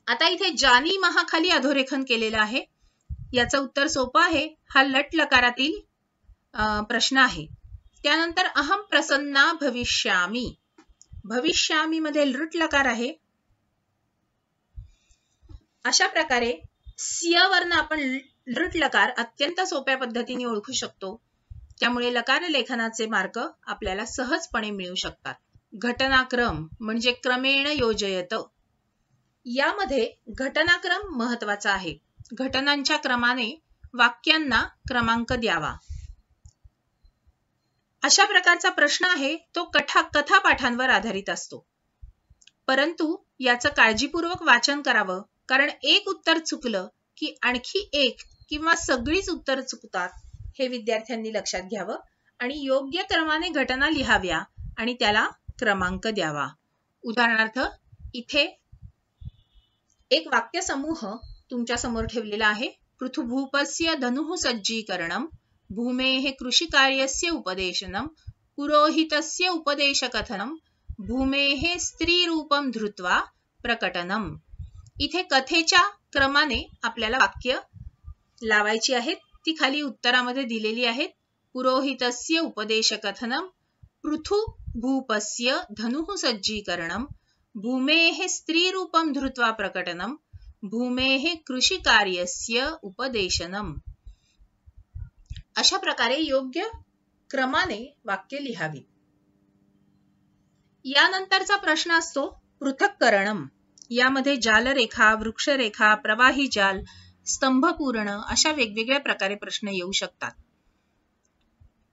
आता इथे जानीमः खाली अधोरेखन केलेलं आहे. याचं उत्तर सोपं आहे. हा लट लकारातील प्रश्न आहे. त्यानंतर अहम प्रसन्ना भविष्यामी. भविष्यामी मध्ये लृट लकार आहे. अशा प्रकारे स्य वर्ण आपण लृट लकार अत्यंत सोप्या पद्धतीने ओळखू शकतो. त्यामुळे लकार लेखनाचे मार्ग आपल्याला सहजपणे मिळू शकतात. घटनाक्रम म्हणजे क्रमेण योजयत. यामध्ये घटनाक्रम महत्वाचा आहे. घटनांच्या क्रमाने वाक्यांना क्रमांक द्यावा. अशा प्रकारचा प्रश्न आहे तो कथापाठांवर आधारित असतो. परंतु याचं काळजीपूर्वक वाचन करावं, कारण एक उत्तर चुकलं की आणखी एक किंवा सगळीच उत्तर चुकतात हे विद्यार्थ्यांनी लक्षात घ्यावं आणि योग्य क्रमाने घटना लिहाव्या आणि त्याला क्रमांक द्यावा. उदाहरणार्थ इथे एक वाक्यसमूह तुमच्या समोर ठेवलेला आहे. पृथुभूपस्य धनुः सज्जीकरणं, भूमेः कृषिकार्यस्य उपदेशनं, पुरोहितस्य उपदेशकथनं, भूमेः स्त्रीरूपं धृत्वा प्रकटनम. इथे कथेच्या क्रमाने आपल्याला वाक्य लावायची आहेत. ती खाली उत्तरामध्ये दिलेली आहेत. पुरोहितस्य उपदेशकथनं, पृथुभूपस्य धनुः सज्जीकरणं, भूमेः स्त्रीरूपं धृत्वा प्रकटनम, भूमेः कृषिकार्यस्य उपदेशनम. अशा प्रकारे योग्य क्रमाने वाक्य लिहावी. यानंतरचा प्रश्न असतो पृथक्करणम. यामध्ये जालरेखा, वृक्षरेखा, प्रवाही जाल, स्तंभपूर्ण अशा वेगवेगळ्या प्रकारे प्रश्न येऊ शकतात.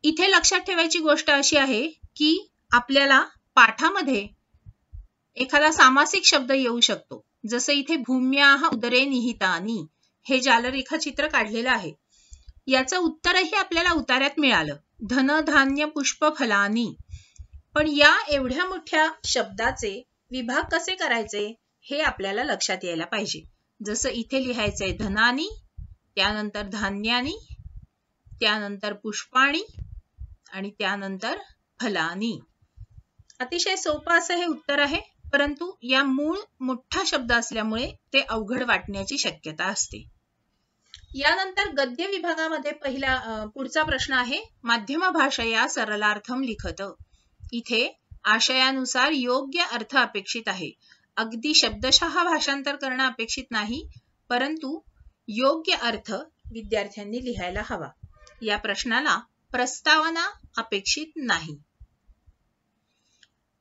इथे लक्षात ठेवायची गोष्ट अशी आहे की आपल्याला पाठामध्ये एखादा सामासिक शब्द येऊ शकतो. जसं इथे भूम्याः उदरे निहितानि हे जालरेखा चित्र काढलेलं आहे. याचं उत्तरही आपल्याला उतार्यात मिळालं, धन धान्य पुष्प फलानी. पण या एवढ्या मोठ्या शब्दाचे विभाग कसे करायचे हे आपल्याला लक्षात यायला पाहिजे. जसं इथे लिहायचंय धनानी, त्यानंतर धान्यानी, त्यानंतर पुष्पाणी आणि त्यानंतर फलानी. अतिशय सोपं असं हे उत्तर आहे, परंतु या मूळ मोठा शब्द असल्यामुळे ते अवघड वाटण्याची शक्यता असते. यानंतर गद्य विभागामध्ये पुढचा प्रश्न आहे माध्यम भाषया सरलार्थम लिखत. इथे आशयानुसार योग्य अर्थ अपेक्षित आहे. अगदी शब्दशः भाषांतर करणं अपेक्षित नाही, परंतु योग्य अर्थ विद्यार्थ्यांनी लिहायला हवा. या प्रश्नाला प्रस्तावना अपेक्षित नाही.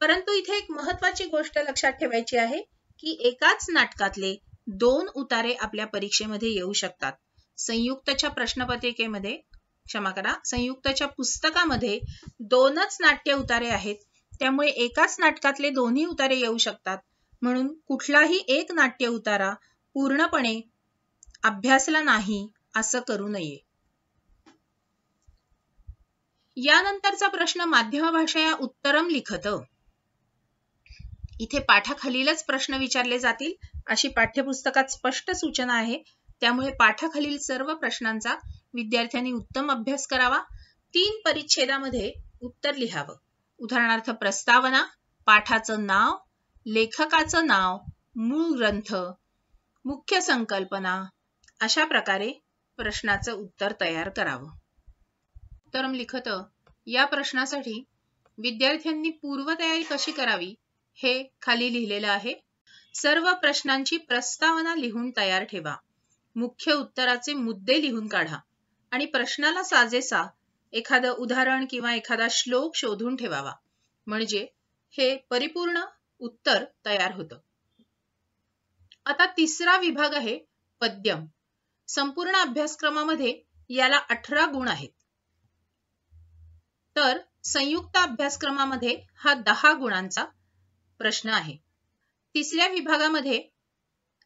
परंतु इथे एक महत्वाची गोष्ट लक्षात ठेवायची आहे की एकाच नाटकातले 2 उतारे आपल्या परीक्षेमध्ये येऊ शकतात. संयुक्तच्या प्रश्नपत्रिकेमध्ये संयुक्तच्या पुस्तकामध्ये 2च नाट्य उतारे आहेत. त्यामुळे एकाच नाटकातले 2ही उतारे येऊ शकतात. म्हणून कुठलाही एक नाट्य उतारा पूर्णपणे अभ्यासला नाही असं करू नये. यानंतरचा प्रश्न माध्यम भाषया उत्तरम लिखत. इथे पाठाखालीलच प्रश्न विचारले जातील अशी पाठ्यपुस्तकात स्पष्ट सूचना आहे. त्यामुळे पाठाखालील सर्व प्रश्नांचा विद्यार्थ्यांनी उत्तम अभ्यास करावा. 3 परिच्छेदामध्ये उत्तर लिहावं. उदाहरणार्थ प्रस्तावना, पाठाचं नाव, लेखकाचं नाव, मूळ ग्रंथ, मुख्य संकल्पना अशा प्रकारे प्रश्नाचं उत्तर तयार करावं. उत्तरम लिखत या प्रश्नासाठी विद्यार्थ्यांनी पूर्वतयारी कशी करावी हे खाली लिहिलेलं आहे. सर्व प्रश्नांची प्रस्तावना लिहून तयार ठेवा. मुख्य उत्तराचे मुद्दे लिहून काढा आणि प्रश्नाला साजेसा एखादं उदाहरण किंवा एखादा श्लोक शोधून ठेवावा. म्हणजे हे परिपूर्ण उत्तर तयार होतं. आता तिसरा विभाग आहे पद्यम. संपूर्ण अभ्यासक्रमामध्ये याला 18 गुण आहेत. तर संयुक्त अभ्यासक्रमामध्ये हा 10 गुणांचा प्रश्न आहे. तिसऱ्या विभागामध्ये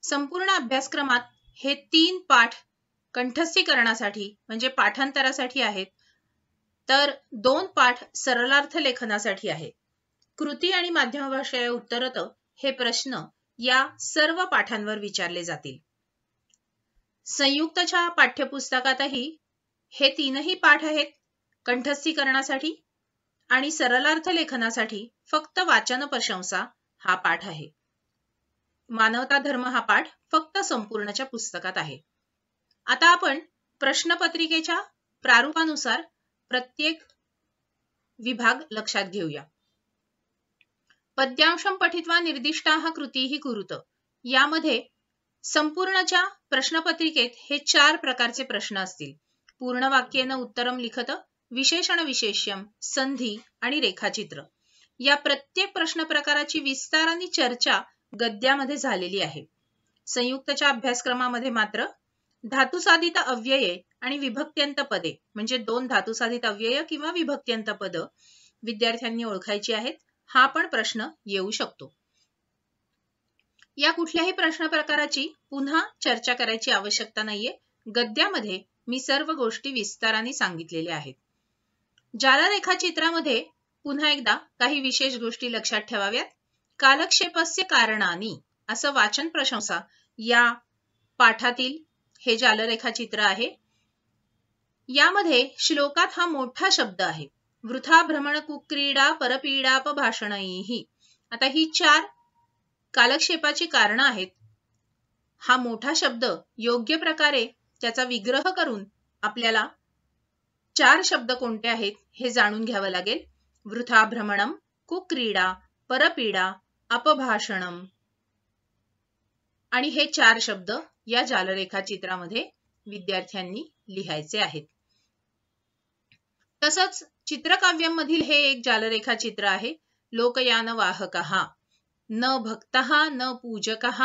संपूर्ण अभ्यासक्रमात हे 3 पाठ कंठस्थीकरणासाठी म्हणजे पाठांतरासाठी आहेत, तर 2 पाठ सरलार्थ लेखनासाठी आहेत. कृती आणि माध्यम भाषा उत्तरत हे प्रश्न या सर्व पाठांवर विचारले जातील. संयुक्तच्या पाठ्यपुस्तकातही हे 3ही पाठ आहेत कंठस्थीकरणासाठी आणि सरलार्थ लेखनासाठी फक्त वाचन प्रशंसा हा पाठ आहे. मानवता धर्म हा पाठ फक्त संपूर्णच्या पुस्तकात आहे. आता आपण प्रश्नपत्रिकेच्या प्रारूपानुसार प्रत्येक विभाग लक्षात घेऊया. पद्यांशम पठित्वा निर्दिष्टाः कृतीः कुरुत. यामध्ये संपूर्णच्या प्रश्नपत्रिकेत हे 4 प्रकारचे प्रश्न असतील. पूर्ण वाक्येन उत्तरम लिखत, विशेषण विशेष्यम, संधी आणि रेखाचित्र. या प्रत्येक प्रश्न प्रकाराची विस्ताराने चर्चा गद्यामध्ये झालेली आहे. संयुक्तच्या अभ्यासक्रमामध्ये मात्र धातुसाधित अव्यये आणि विभक्त्यंत पदे म्हणजे 2 धातुसाधित अव्यय किंवा विभक्त्यंत पद विद्यार्थ्यांनी ओळखायची आहेत. हा पण प्रश्न येऊ शकतो. या कुठल्याही प्रश्न प्रकाराची पुन्हा चर्चा करायची आवश्यकता नाहीये. गद्यामध्ये मी सर्व गोष्टी विस्ताराने सांगितलेल्या आहेत. जालरेखाचित्रामध्ये पुन्हा एकदा काही विशेष गोष्टी लक्षात ठेवाव्यात. कालक्षेपस्य कारणानी असं वाचन प्रशंसा या पाठातील हे जालरेखाचित्र आहे. यामध्ये श्लोकात हा मोठा शब्द आहे, वृथा भ्रमण कुक्रीडा परपीडापभाषणैहि. आता ही 4 कालक्षेपाची कारणं आहेत. हा मोठा शब्द योग्य प्रकारे त्याचा विग्रह करून आपल्याला 4 शब्द कोणते आहेत हे जाणून घ्यावं लागेल. वृथा भ्रमणम, कुक्रीडा, परपीडा, अपभाषणम. आणि हे 4 शब्द या जालरेखाचित्रामध्ये विद्यार्थ्यांनी लिहायचे आहेत. तसंच चित्रकाव्यमधील हे एक जालरेखाचित्र आहे. लोकयान वाहकः न भक्तः न पूजकः.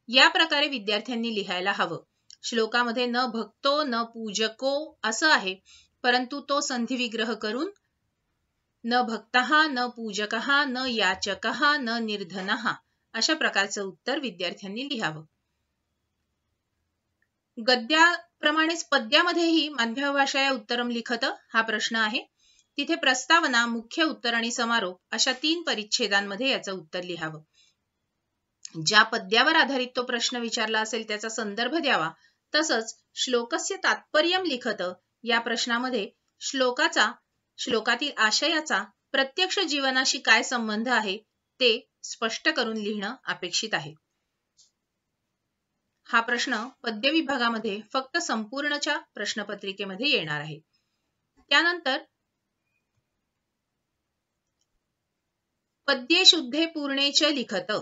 या प्रकारे विद्यार्थ्यांनी लिहायला हवं. श्लोकामध्ये न भक्तो न पूजको असं आहे, परंतु तो संधी विग्रह करून न भक्तः न पूजकः न याचकः न निर्धनः अशा प्रकारचं उत्तर विद्यार्थ्यांनी लिहावं. गद्याप्रमाणेच पद्यामध्येही माध्यम भाषा या उत्तरम लिखत हा प्रश्न आहे. तिथे प्रस्तावना, मुख्य उत्तर आणि समारोप अशा 3 परिच्छेदांमध्ये याचं उत्तर लिहावं. ज्या पद्यावर आधारित तो प्रश्न विचारला असेल त्याचा संदर्भ द्यावा. तसंच श्लोकस्य तात्पर्यम लिखत या प्रश्नामध्ये श्लोकातील आशयाचा प्रत्यक्ष जीवनाशी काय संबंध आहे ते स्पष्ट करून लिहिणं अपेक्षित आहे. हा प्रश्न पद्य विभागामध्ये फक्त संपूर्णच्या प्रश्नपत्रिकेमध्ये येणार आहे. त्यानंतर पद्ये शुद्धे पूर्णेच लिखत.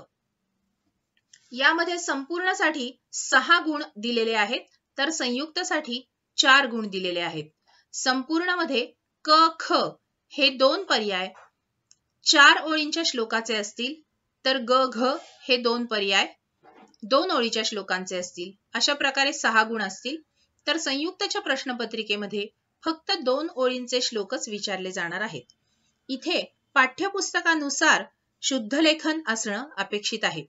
यामध्ये संपूर्णसाठी 6 गुण दिलेले आहेत, तर संयुक्तसाठी 4 गुण दिलेले आहेत. संपूर्णमध्ये क ख हे 2 पर्याय 4 ओळींच्या श्लोकाचे असतील, तर ग घ हे 2 पर्याय 2 ओळीच्या श्लोकांचे असतील. अशा प्रकारे 6 गुण असतील. तर संयुक्तच्या प्रश्नपत्रिकेमध्ये फक्त 2 ओळींचे श्लोकच विचारले जाणार आहेत. इथे पाठ्यपुस्तकानुसार शुद्ध लेखन असणं अपेक्षित आहे.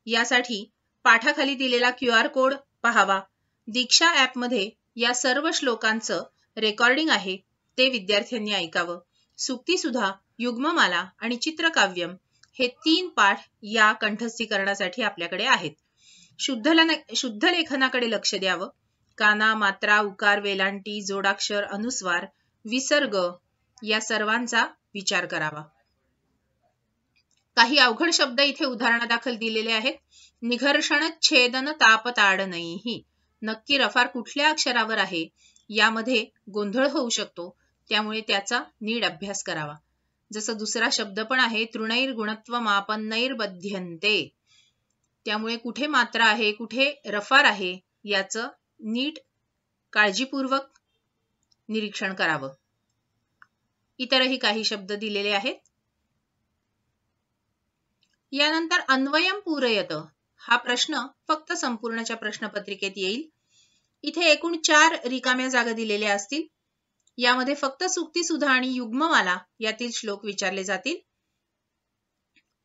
यासाठी पाठाखाली दिलेला QR कोड पाहावा. दीक्षा ॲपमध्ये या सर्व श्लोकांचं रेकॉर्डिंग आहे, ते विद्यार्थ्यांनी ऐकावं. सूक्तिसुधा, युग्ममाला आणि चित्रकाव्यम हे 3 पाठ या कंठस्थीकरणासाठी आपल्याकडे आहेत. शुद्ध लेखनाकडे लक्ष द्यावं. काना, मात्रा, उकार, वेलांटी, जोडाक्षर, अनुस्वार, विसर्ग या सर्वांचा विचार करावा. काही अवघड शब्द इथे उदाहरणादाखल दिलेले आहेत. निघर्षण, छेदन, ताप, ताडनैहि. नक्की रफार कुठल्या अक्षरावर आहे यामध्ये गोंधळ होऊ शकतो, त्यामुळे त्याचा नीट अभ्यास करावा. जसं दुसरा शब्द पण आहे तृणैर गुणत्व मापनैर बध्यन्ते. त्यामुळे कुठे मात्रा आहे, कुठे रफार आहे याचं नीट काळजीपूर्वक निरीक्षण करावं. इतरही काही शब्द दिलेले आहेत. यानंतर अन्वयम पूरयत हा प्रश्न फक्त संपूर्णच्या प्रश्नपत्रिकेत येईल. इथे एकूण 4 रिकाम्या जागा दिलेल्या असतील. यामध्ये फक्त सूक्तिसुधा आणि युग्ममाला यातील श्लोक विचारले जातील.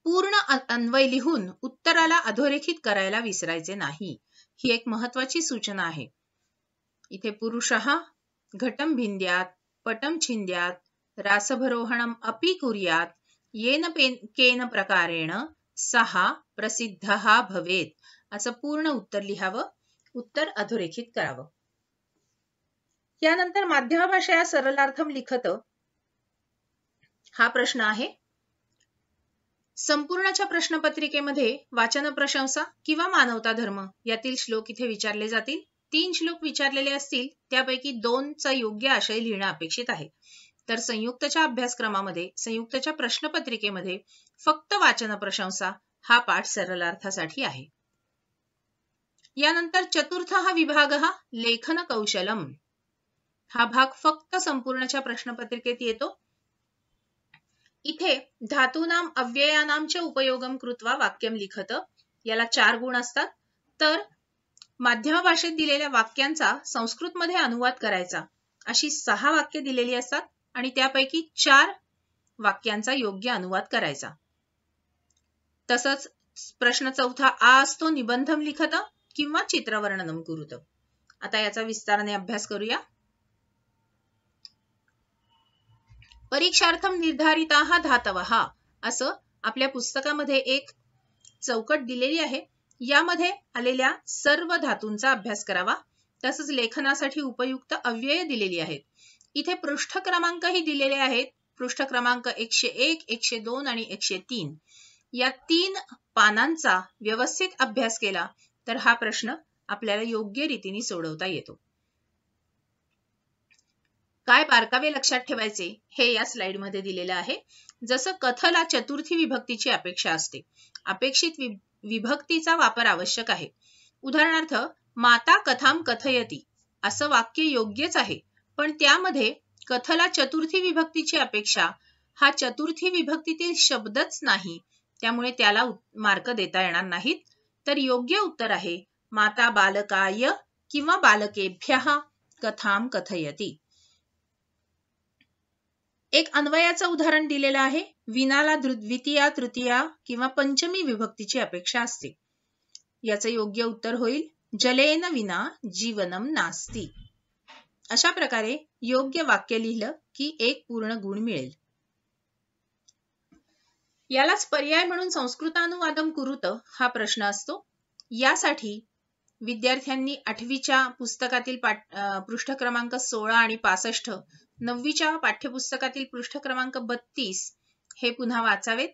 पूर्ण अन्वय लिहून उत्तराला अधोरेखित करायला विसरायचे नाही. ही एक महत्वाची सूचना आहे. इथे पुरुषः घटम भिंद्यात, पटम छिंद्यात, रासभरोहणम अपि कुर्यात, येन केन प्रकारेण सहा प्रसिद्धः भवेत असं पूर्ण उत्तर लिहावं. उत्तर अधोरेखित करावं. यानंतर माध्यम भाषा सरलार्थम लिखत हा प्रश्न आहे. संपूर्णच्या प्रश्नपत्रिकेमध्ये वाचन प्रशंसा किंवा मानवता धर्म यातील श्लोक इथे विचारले जातील. 3 श्लोक विचारलेले असतील, त्यापैकी 2चा योग्य आशय लिहिणं अपेक्षित आहे. तर संयुक्तच्या अभ्यासक्रमामध्ये, संयुक्तच्या प्रश्नपत्रिकेमध्ये फक्त वाचन प्रशंसा हा पाठ सरलार्थासाठी आहे. यानंतर चतुर्थ हा विभाग लेखन कौशलम. हा भाग फक्त संपूर्णच्या प्रश्नपत्रिकेत येतो. इथे धातूनाम अव्ययानांचे उपयोगम कृत्वा वाक्यम लिखत याला 4 गुण असतात. तर माध्यम भाषेत दिलेल्या वाक्यांचा संस्कृतमध्ये अनुवाद करायचा अशी 6 वाक्य दिलेली असतात आणि त्यापैकी 4 वाक्यांचा योग्य अनुवाद करायचा. तसंच प्रश्न चौथा, आ असतो निबंधम लिखत किंवा चित्रवर्णनम कुरुत. आता याचा विस्ताराने अभ्यास करूया. परीक्षार्थम निर्धारिताः धातवः असं आपल्या पुस्तकामध्ये एक चौकट दिलेली आहे. यामध्ये आलेल्या सर्व धातूंचा अभ्यास करावा. तसंच लेखनासाठी उपयुक्त अव्यय दिलेली आहेत. इथे पृष्ठ क्रमांकही दिलेले आहेत. पृष्ठ क्रमांक 101, 102 आणि 103 या 3 पानांचा व्यवस्थित अभ्यास केला तर हा प्रश्न आपल्याला योग्य रीतीने सोडवता येतो. काय बारकावे लक्षात ठेवायचे हे या स्लाइडमध्ये दिलेलं आहे. जसं कथला चतुर्थी विभक्तीची अपेक्षा असते. अपेक्षित विभक्तीचा वापर आवश्यक आहे. उदाहरणार्थ, माता कथाम कथयती असं वाक्य योग्यच आहे, पण त्यामध्ये कथला चतुर्थी विभक्तीची अपेक्षा हा चतुर्थी विभक्तीतील शब्दच नाही, त्यामुळे त्याला मार्क देता येणार नाहीत. तर योग्य उत्तर आहे माता बालकाय किंवा बालकेभ्यः कथाम कथयती. एक अन्वयाचं उदाहरण दिलेलं आहे. विनाला द्वितीया, तृतीया किंवा पंचमी विभक्तीची अपेक्षा असते. याचं योग्य उत्तर होईल जलेन विना जीवनम नास्ति. अशा प्रकारे योग्य वाक्य लिहिलं की 1 पूर्ण गुण मिळेल. यालाच पर्याय म्हणून संस्कृतानुवादम कुरुत हा प्रश्न असतो. यासाठी विद्यार्थ्यांनी 8वीच्या पुस्तकातील पृष्ठ क्रमांक 16 आणि 65, 9वीच्या पाठ्यपुस्तकातील पृष्ठ क्रमांक 32 हे पुन्हा वाचावेत.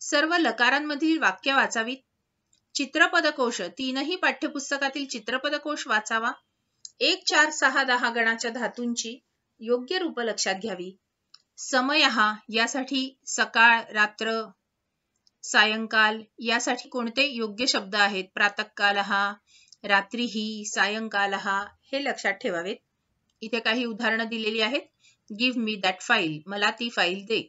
सर्व लकारांमधील वाक्य वाचावीत. चित्रपदकोश 3ही पाठ्यपुस्तकातील चित्रपदकोश वाचावा. 1, 4, 6, 10 गणाच्या धातूंची योग्य रूप लक्षात घ्यावी. समयः यासाठी सकाळ, रात्र, सायंकाल यासाठी कोणते योग्य शब्द आहेत, प्रातःकालः, रात्रीही, सायंकालः हे लक्षात ठेवावेत. इथे काही उदाहरणं दिलेली आहेत. गिव्ह मी दॅट फाईल, मला ती फाईल दे.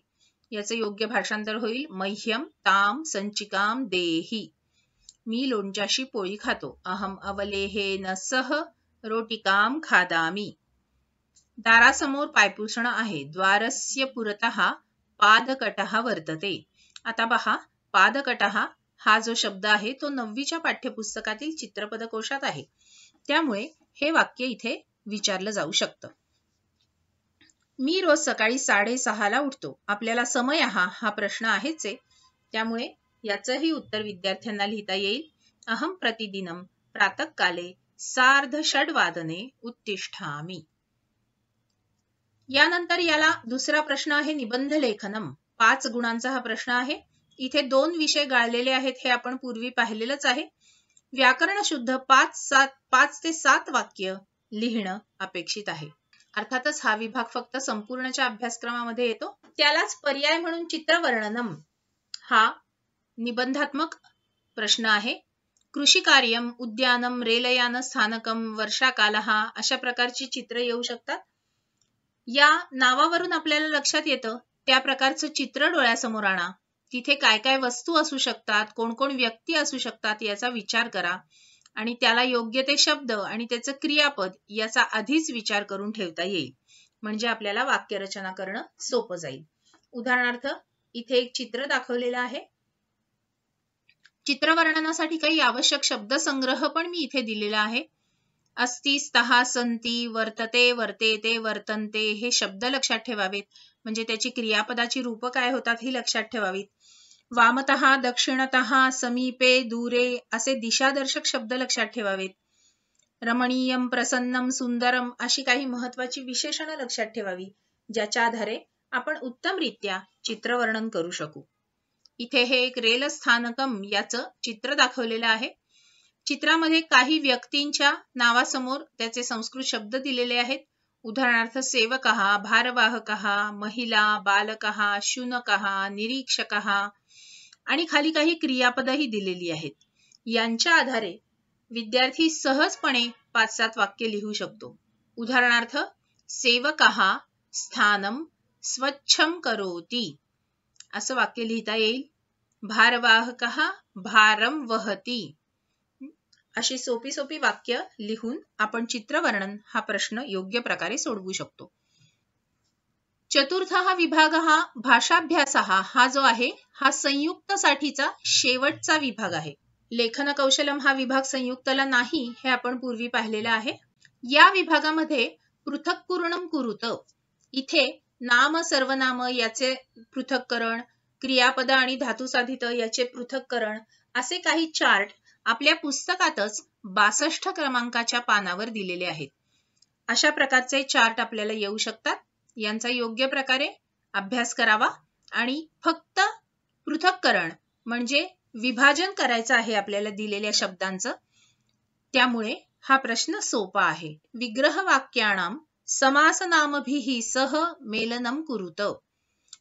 याचं योग्य भाषांतर होईल मह्यम ताम संचिकाम देही. मी लोणच्याशी पोळी खातो. अहम अवलेहेन सह रोटिकाम खादामी. दारासमोर पायपुसणं आहे. द्वारस्य पुरतः पादकटः वर्तते. आता पहा, पादकटः हा जो शब्द आहे तो 9वीच्या पाठ्यपुस्तकातील चित्रपदकोशात आहे. त्यामुळे हे वाक्य इथे विचारलं जाऊ शकतं. मी रोज सकाळी 6:30ला उठतो. आपल्याला समयः हा प्रश्न आहेच आहे, त्यामुळे याचंही उत्तर विद्यार्थ्यांना लिहिता येईल. अहम प्रतिदिनम प्रातःकाले 6:30 उत्तिष्ठामि. यानंतर याला दुसरा प्रश्न आहे निबंध लेखनम. 5 गुणांचा हा प्रश्न आहे. इथे 2 विषय गाळलेले आहेत, हे आपण पूर्वी पाहिलेलंच आहे. व्याकरण शुद्ध 5 ते 7 वाक्य लिहिणं अपेक्षित आहे. अर्थातच हा विभाग फक्त संपूर्णच्या अभ्यासक्रमामध्ये येतो. त्यालाच पर्याय म्हणून चित्रवर्णनम हा निबंधात्मक प्रश्न आहे. कृषी कार्यम, उद्यानम, रेलयान स्थानकम, वर्षाकालः अशा प्रकारची चित्र येऊ शकतात. या नावावरून आपल्याला लक्षात येतं त्या प्रकारचं चित्र डोळ्यासमोर आणा. तिथे काय काय वस्तू असू शकतात, कोण कोण व्यक्ती असू शकतात याचा विचार करा आणि त्याला योग्य ते शब्द आणि त्याचं क्रियापद याचा आधीच विचार करून ठेवता येईल. म्हणजे आपल्याला वाक्यरचना करणं सोपं जाईल. उदाहरणार्थ, इथे एक चित्र दाखवलेलं आहे. चित्रवर्णनासाठी काही आवश्यक शब्दसंग्रह पण मी इथे दिलेला आहे. अस्ति, स्तः, सन्ति, वर्तते, वर्तेते, वर्तन्ते हे शब्द लक्षात ठेवावेत. म्हणजे त्याची क्रियापदाची रूप काय होतात ही लक्षात ठेवावीत. वामतः, दक्षिणतः, समीपे, दूरे असे दिशादर्शक शब्द लक्षात ठेवावेत. रमणीयम, प्रसन्नम, सुंदरम अशी काही महत्वाची विशेषणं लक्षात ठेवावी, ज्याच्या आधारे आपण उत्तमरित्या चित्रवर्णन करू शकू. इथे हे एक रेल स्थानकम याचं चित्र दाखवलेलं आहे. चित्रामध्ये काही व्यक्तींच्या नावासमोर त्याचे संस्कृत शब्द दिलेले आहेत. उदाहरणार्थ सेवकः, भारवाहकः, महिला, बालकः, शुनकः, निरीक्षकः आणि खाली काही क्रियापदही दिलेली आहेत. यांच्या आधारे विद्यार्थी सहजपणे 5-7 वाक्य लिहू शकतो. उदाहरणार्थ, सेवकः स्थानम स्वच्छम करोति असं वाक्य लिहिता येईल. भारवाहकः भारम वहति. अशी सोपी सोपी वाक्य लिहून आपण चित्रवर्णन हा प्रश्न योग्य प्रकारे सोडवू शकतो. चतुर्थ हा विभाग हा भाषाभ्यास हा जो आहे हा संयुक्त साठीचा शेवटचा विभाग आहे. लेखन कौशलम हा विभाग संयुक्तला नाही हे आपण पूर्वी पाहिलेलं आहे. या विभागामध्ये पृथक्करणम कुरुत, इथे नाम सर्वनाम याचे पृथक्करण, क्रियापद आणि धातुसाधित याचे पृथक्करण असे काही चार्ट आपल्या पुस्तकातच 62 क्रमांकाच्या पानावर दिलेले आहेत. अशा प्रकारचे चार्ट आपल्याला येऊ शकतात. यांचा योग्य प्रकारे अभ्यास करावा आणि फक्त पृथक्करण म्हणजे विभाजन करायचं आहे आपल्याला दिलेल्या शब्दांचं. त्यामुळे हा प्रश्न सोपा आहे. विग्रह वाक्याणाम समासनामभिः सह मेलनम कुरुत.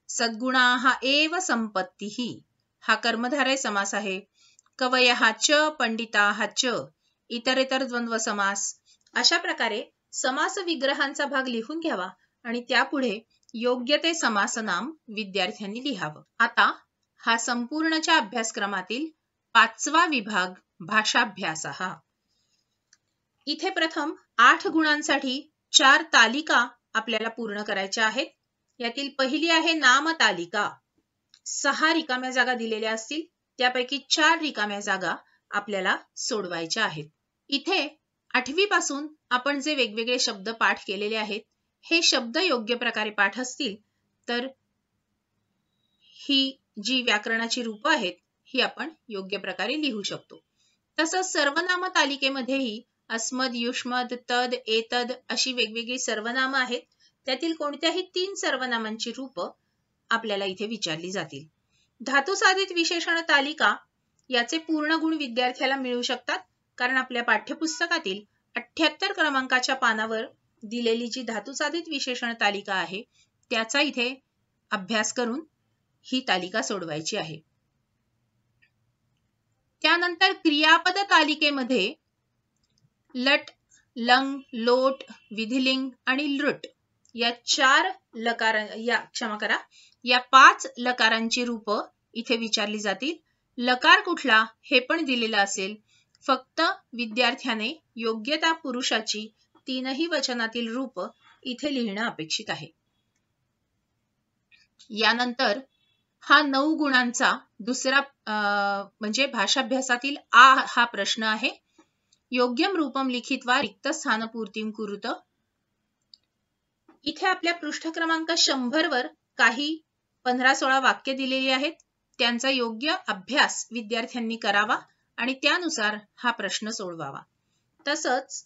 सद्गुणाः एव संपत्तिः हा कर्मधारय समास आहे. कवयः च पंडिताः च इतरेतर द्वंद्व समास. अशा प्रकारे समास विग्रहांचा भाग लिहून घ्यावा आणि त्यापुढे योग्य ते समासनाम विद्यार्थ्यांनी लिहावं. आता हा संपूर्णच्या अभ्यासक्रमातील 5वा विभाग भाषाभ्यास. इथे प्रथम 8 गुणांसाठी 4 तालिका आपल्याला पूर्ण करायच्या आहेत. यातील पहिली आहे नाम तालिका. 6 रिकाम्या जागा दिलेल्या असतील, त्यापैकी 4 रिकाम्या जागा आपल्याला सोडवायच्या आहेत. इथे 8वी पासून आपण जे वेगवेगळे शब्द पाठ केलेले आहेत हे शब्द योग्य प्रकारे पाठ असतील तर ही जी व्याकरणाची रूप आहेत ही आपण योग्य प्रकारे लिहू शकतो. तसंच सर्वनाम तालिकेमध्येही अस्मद, युष्मद, तद, एतद अशी वेगवेगळी सर्वनाम आहेत. त्यातील कोणत्याही 3 सर्वनामांची रूप आपल्याला इथे विचारली जातील. धातुसाधित विशेषण तालिका याचे पूर्ण गुण विद्यार्थ्याला मिळू शकतात, कारण आपल्या पाठ्यपुस्तकातील 78 क्रमांकाच्या पानावर दिलेली जी धातुसाधित विशेषण तालिका आहे त्याचा इथे अभ्यास करून ही तालिका सोडवायची आहे. त्यानंतर क्रियापद तालिकेमध्ये लट, लंग, लोट, विधिलिंग आणि लृट या 5 लकारांची रूप इथे विचारली जातील. लकार कुठला हे पण दिलेलं असेल. फक्त विद्यार्थ्याने योग्यता पुरुषाची 3ही वचनातील रूप इथे लिहिणं अपेक्षित आहे. यानंतर हा 9 गुणांचा दुसरा म्हणजे भाषाभ्यासातील हा प्रश्न आहे. योग्यम रूपम लिखित्वा रिक्त स्थानपूर्तीम कुरुत. इथे आपल्या पृष्ठ क्रमांक 100 वर काही 15-16 वाक्य दिलेली आहेत. त्यांचा योग्य अभ्यास विद्यार्थ्यांनी करावा आणि त्यानुसार हा प्रश्न सोडवावा. तसंच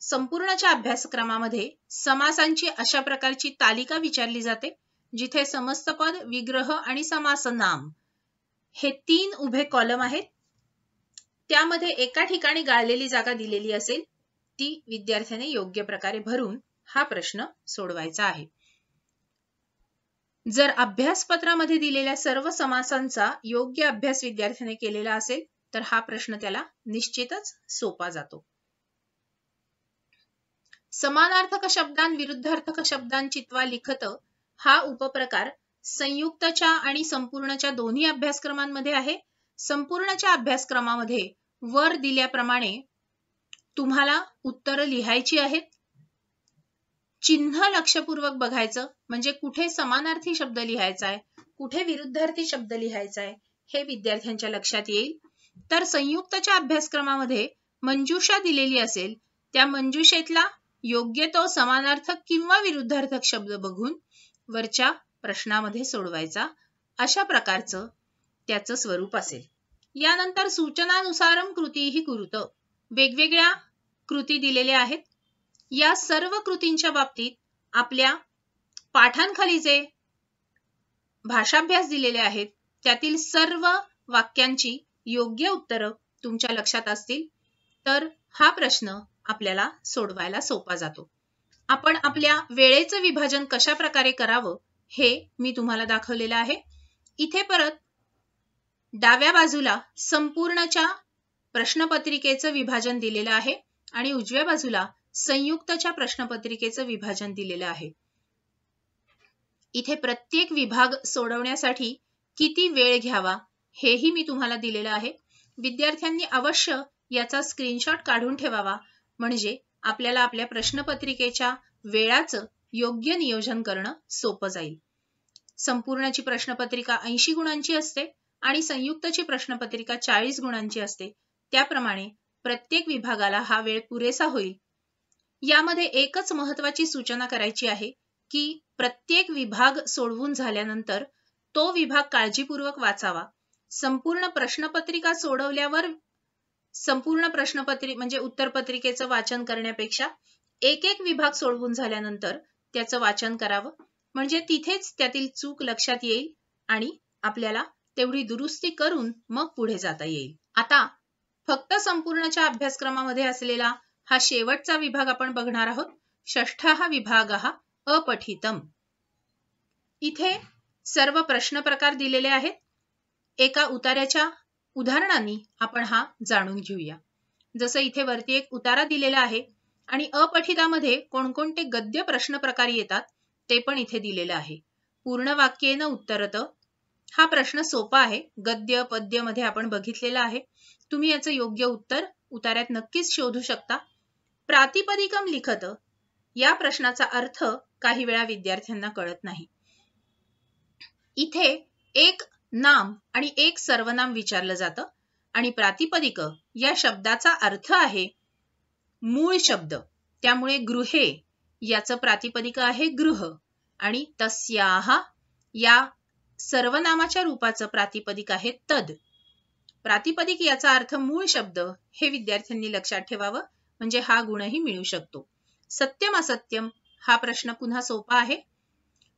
संपूर्णच्या अभ्यासक्रमामध्ये समासांची अशा प्रकारची तालिका विचारली जाते जिथे समस्तपद, विग्रह आणि समासनाम हे 3 उभे कॉलम आहेत. त्यामध्ये एका ठिकाणी गाळलेली जागा दिलेली असेल ती विद्यार्थ्याने योग्य प्रकारे भरून हा प्रश्न सोडवायचा आहे. जर अभ्यासपत्रामध्ये दिलेल्या सर्व समासांचा योग्य अभ्यास विद्यार्थ्याने केलेला असेल तर हा प्रश्न त्याला निश्चितच सोपा जातो. समानार्थक शब्दां विरुद्धार्थक शब्दां चित्वा लिखत हा उपप्रकार संयुक्तच्या आणि संपूर्णच्या दोन्ही अभ्यासक्रमांमध्ये आहे. संपूर्णच्या अभ्यासक्रमामध्ये वर दिल्याप्रमाणे तुम्हाला उत्तरं लिहायची आहेत. चिन्ह लक्षपूर्वक बघायचं, म्हणजे कुठे समानार्थी शब्द लिहायचा आहे, कुठे विरुद्धार्थी शब्द लिहायचा आहे हे विद्यार्थ्यांच्या लक्षात येईल. तर संयुक्तच्या अभ्यासक्रमामध्ये मंजुषा दिलेली असेल त्या मंजुषेतला योग्य तो समानार्थक किंवा विरुद्धार्थक शब्द बघून वरच्या प्रश्नामध्ये सोडवायचा, अशा प्रकारचं त्याचं स्वरूप असेल. यानंतर सूचनानुसारम कृतीही कुरुत. वेगवेगळ्या कृती दिलेल्या आहेत. या सर्व कृतींच्या बाबतीत आपल्या पाठांखाली जे भाषाभ्यास दिलेले आहेत त्यातील सर्व वाक्यांची योग्य उत्तरं तुमच्या लक्षात असतील तर हा प्रश्न आपल्याला सोडवायला सोपा जातो. आपण आपल्या वेळेचं विभाजन कशा प्रकारे करावं हे मी तुम्हाला दाखवलेलं आहे. इथे परत डाव्या बाजूला संपूर्णच्या प्रश्नपत्रिकेचं विभाजन दिलेलं आहे आणि उजव्या बाजूला संयुक्तच्या प्रश्नपत्रिकेचं विभाजन दिलेलं आहे. इथे प्रत्येक विभाग सोडवण्यासाठी किती वेळ घ्यावा हेही मी तुम्हाला दिलेलं आहे. विद्यार्थ्यांनी अवश्य याचा स्क्रीनशॉट काढून ठेवावा, म्हणजे आपल्याला आपल्या प्रश्नपत्रिकेच्या वेळाचं योग्य नियोजन करणं सोपं जाईल. संपूर्णची प्रश्नपत्रिका 80 गुणांची असते आणि संयुक्तची प्रश्नपत्रिका 40 गुणांची असते. त्याप्रमाणे प्रत्येक विभागाला हा वेळ पुरेसा होईल. यामध्ये एकच महत्त्वाची सूचना करायची आहे की प्रत्येक विभाग सोडवून झाल्यानंतर तो विभाग काळजीपूर्वक वाचावा. संपूर्ण प्रश्नपत्रिका सोडवल्यावर संपूर्ण म्हणजे उत्तरपत्रिकेचं वाचन करण्यापेक्षा एक एक विभाग सोडवून झाल्यानंतर त्याचं वाचन करावं. म्हणजे तिथेच त्यातील चूक लक्षात येईल आणि आपल्याला तेवढी दुरुस्ती करून मग पुढे जाता येईल. आता फक्त संपूर्णच्या अभ्यासक्रमामध्ये असलेला हा शेवटचा विभाग आपण बघणार आहोत. षष्ठः विभागः अपठितम्. इथे सर्व प्रश्न प्रकार दिलेले आहेत. एका उतार्याच्या उदाहरणांनी आपण हा जाणून घेऊया. जसं इथे वरती एक उतारा दिलेला आहे आणि अपठितामध्ये कोणकोणते गद्य प्रश्न प्रकार येतात ते पण इथे दिलेलं आहे. पूर्ण वाक्येन उत्तरत हा प्रश्न सोपा आहे. गद्य पद्य मध्ये आपण बघितलेला आहे. तुम्ही याचं योग्य उत्तर उतार्यात नक्कीच शोधू शकता. प्रातिपदिकम लिखत या प्रश्नाचा अर्थ काही वेळा विद्यार्थ्यांना कळत नाही. इथे एक नाम आणि एक सर्वनाम विचारलं जातं आणि प्रातिपदिक या शब्दाचा अर्थ आहे मूळ शब्द. त्यामुळे गृहे याचं प्रातिपदिक आहे गृह आणि तस्याः या सर्वनामाच्या रूपाचं प्रातिपदिक आहे तद. प्रातिपदिक याचा अर्थ मूळ शब्द हे विद्यार्थ्यांनी लक्षात ठेवावं, म्हणजे हा गुणही मिळू शकतो. सत्यम असत्यम हा प्रश्न पुन्हा सोपा आहे.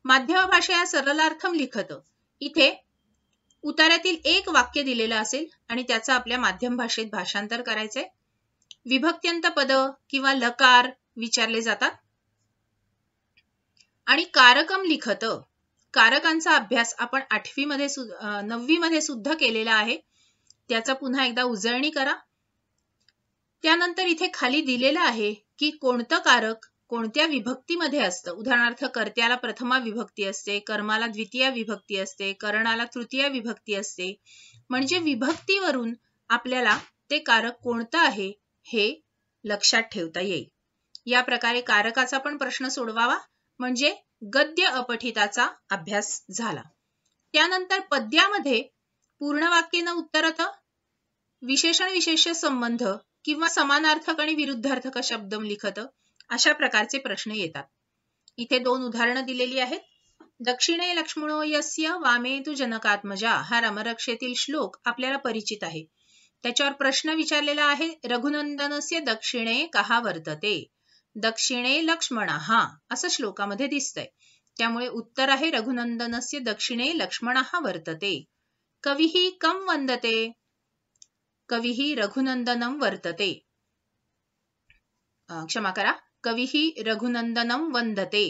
माध्यम भाषेया सरलार्थम लिखत. इथे उतार्यातील एक वाक्य दिलेलं असेल आणि त्याचं आपल्या माध्यम भाषेत भाषांतर करायचंय. विभक्त्यंत पद किंवा लकार विचारले जातात. आणि कारकम लिखत. कारकांचा अभ्यास आपण 9वी मध्ये सुद्धा केलेला आहे. त्याचा पुन्हा एकदा उजळणी करा. त्यानंतर इथे खाली दिलेलं आहे की कोणतं कारक कोणत्या विभक्तीमध्ये असतं. उदाहरणार्थ कर्त्याला प्रथमा विभक्ती असते, कर्माला द्वितीय विभक्ती असते, करणाला तृतीय विभक्ती असते. म्हणजे विभक्तीवरून आपल्याला ते कारक कोणतं आहे हे लक्षात ठेवता येईल. या प्रकारे कारकाचा पण प्रश्न सोडवावा, म्हणजे गद्य अपठिताचा अभ्यास झाला. त्यानंतर पद्यामध्ये पूर्ण वाक्येन उत्तरत, विशेषण विशेष्य संबंध किंवा समानार्थक आणि विरुद्धार्थक शब्द लिखत अशा प्रकारचे प्रश्न येतात. इथे 2 उदाहरणं दिलेली आहेत. दक्षिणे लक्ष्मणो यस्य वामे तु जनकात्मजा हा रामरक्षेतील श्लोक आपल्याला परिचित आहे. त्याच्यावर प्रश्न विचारलेला आहे रघुनंदनस्य दक्षिणे कहा वर्तते. दक्षिणे लक्ष्मणः असं श्लोकामध्ये दिसतंय. त्यामुळे उत्तर आहे रघुनंदनस्य दक्षिणे लक्ष्मणः वर्तते. कविः कं वंदते. कविः रघुनंदनं वर्तते. क्षमा करा, कविः रघुनंदनं वंदते.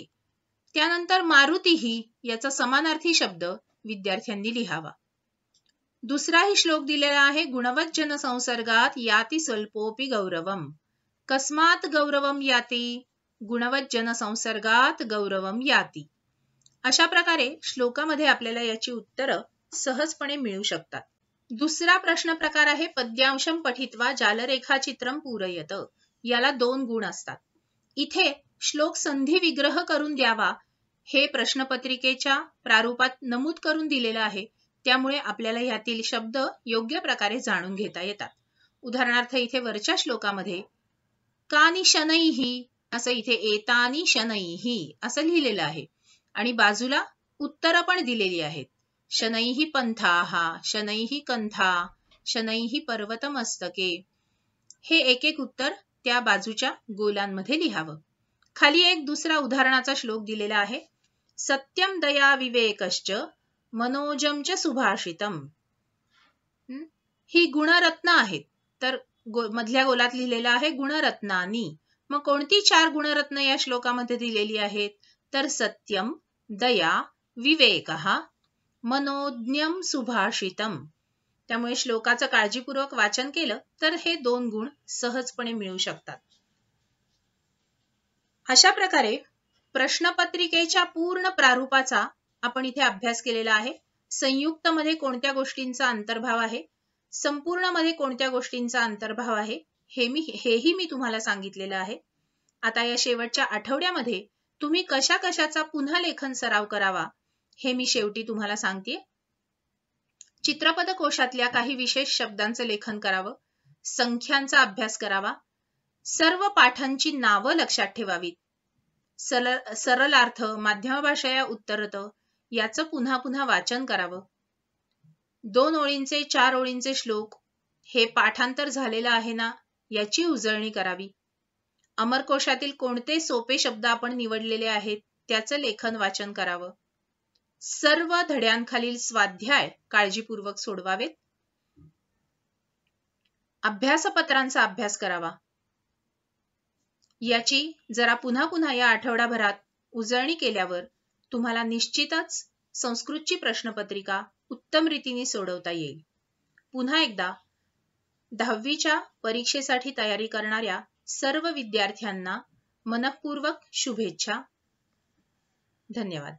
त्यानंतर मारुतीः याचा समानार्थी शब्द विद्यार्थ्यांनी लिहावा. दुसराही श्लोक दिलेला आहे गुणवत जन संसर्गात याती स्वल्पोपि गौरवम. कस्मात गौरवम याती. गुणवत जन संसर्गात गौरवम याती. अशा प्रकारे श्लोकामध्ये आपल्याला याची उत्तरं सहजपणे मिळू शकतात. दुसरा प्रश्न प्रकार आहे पद्यांशम पठित्वा जालरेखाचित्रम पूरयत. याला 2 गुण असतात. इथे श्लोक संधी विग्रह करून द्यावा हे प्रश्नपत्रिकेच्या प्रारूपात नमूद करून दिलेलं आहे. त्यामुळे आपल्याला यातील शब्द योग्य प्रकारे जाणून घेता येतात. उदाहरणार्थ इथे वरच्या श्लोकामध्ये कानि शनैः असं इथे एतानि शनैः असं लिहिलेलं आहे आणि बाजूला उत्तरं पण दिलेली आहेत. शनैः पंथाः, शनैः कंथा, शनैः पर्वतमस्तके. हे एक एक उत्तर त्या बाजूच्या गोलांमध्ये लिहावं. खाली एक दुसरा उदाहरणाचा श्लोक दिलेला आहे. सत्यम दया विवेकश्च मनोजम च सुभाषितम. ही गुणरत्न आहेत. तर मधल्या गोलात लिहिलेलं आहे गुणरत्नानी. मग कोणती 4 गुणरत्न या श्लोकामध्ये दिलेली आहेत? तर सत्यम, दया, विवेकः, मनोज्ञम सुभाषितम. त्यामुळे श्लोकाचं काळजीपूर्वक वाचन केलं तर हे 2 गुण सहजपणे मिळू शकतात. अशा प्रकारे प्रश्नपत्रिकेच्या पूर्ण प्रारूपाचा आपण इथे अभ्यास केलेला आहे. संयुक्त मध्ये कोणत्या गोष्टींचा अंतर्भाव आहे, संपूर्ण मध्ये कोणत्या गोष्टींचा अंतर्भाव आहे हेही मी तुम्हाला सांगितलेलं आहे. आता या शेवटच्या आठवड्यामध्ये तुम्ही कशा कशाचा पुन्हा लेखन सराव करावा हे मी शेवटी तुम्हाला सांगते. चित्रपद कोशातल्या काही विशेष शब्दांचं लेखन करावं, संख्यांचा अभ्यास करावा, सर्व पाठांची नावं लक्षात ठेवावीत, सरलार्थ, माध्यम भाषा या उत्तरत याचं पुन्हा पुन्हा वाचन करावं. 2 ओळींचे 4 ओळींचे श्लोक हे पाठांतर झालेलं आहे ना याची उजळणी करावी. अमरकोशातील कोणते सोपे शब्द आपण निवडलेले आहेत त्याचं लेखन वाचन करावं. सर्व धड्यांखालील स्वाध्याय काळजीपूर्वक सोडवावेत. अभ्यासपत्रांचा अभ्यास करावा. याची जरा पुन्हा पुन्हा या आठवडाभरात उजळणी केल्यावर तुम्हाला निश्चितच संस्कृतची प्रश्नपत्रिका उत्तम रीतीने सोडवता येईल. पुन्हा एकदा 10वीच्या परीक्षेसाठी तयारी करणाऱ्या सर्व विद्यार्थ्यांना मनःपूर्वक शुभेच्छा. धन्यवाद.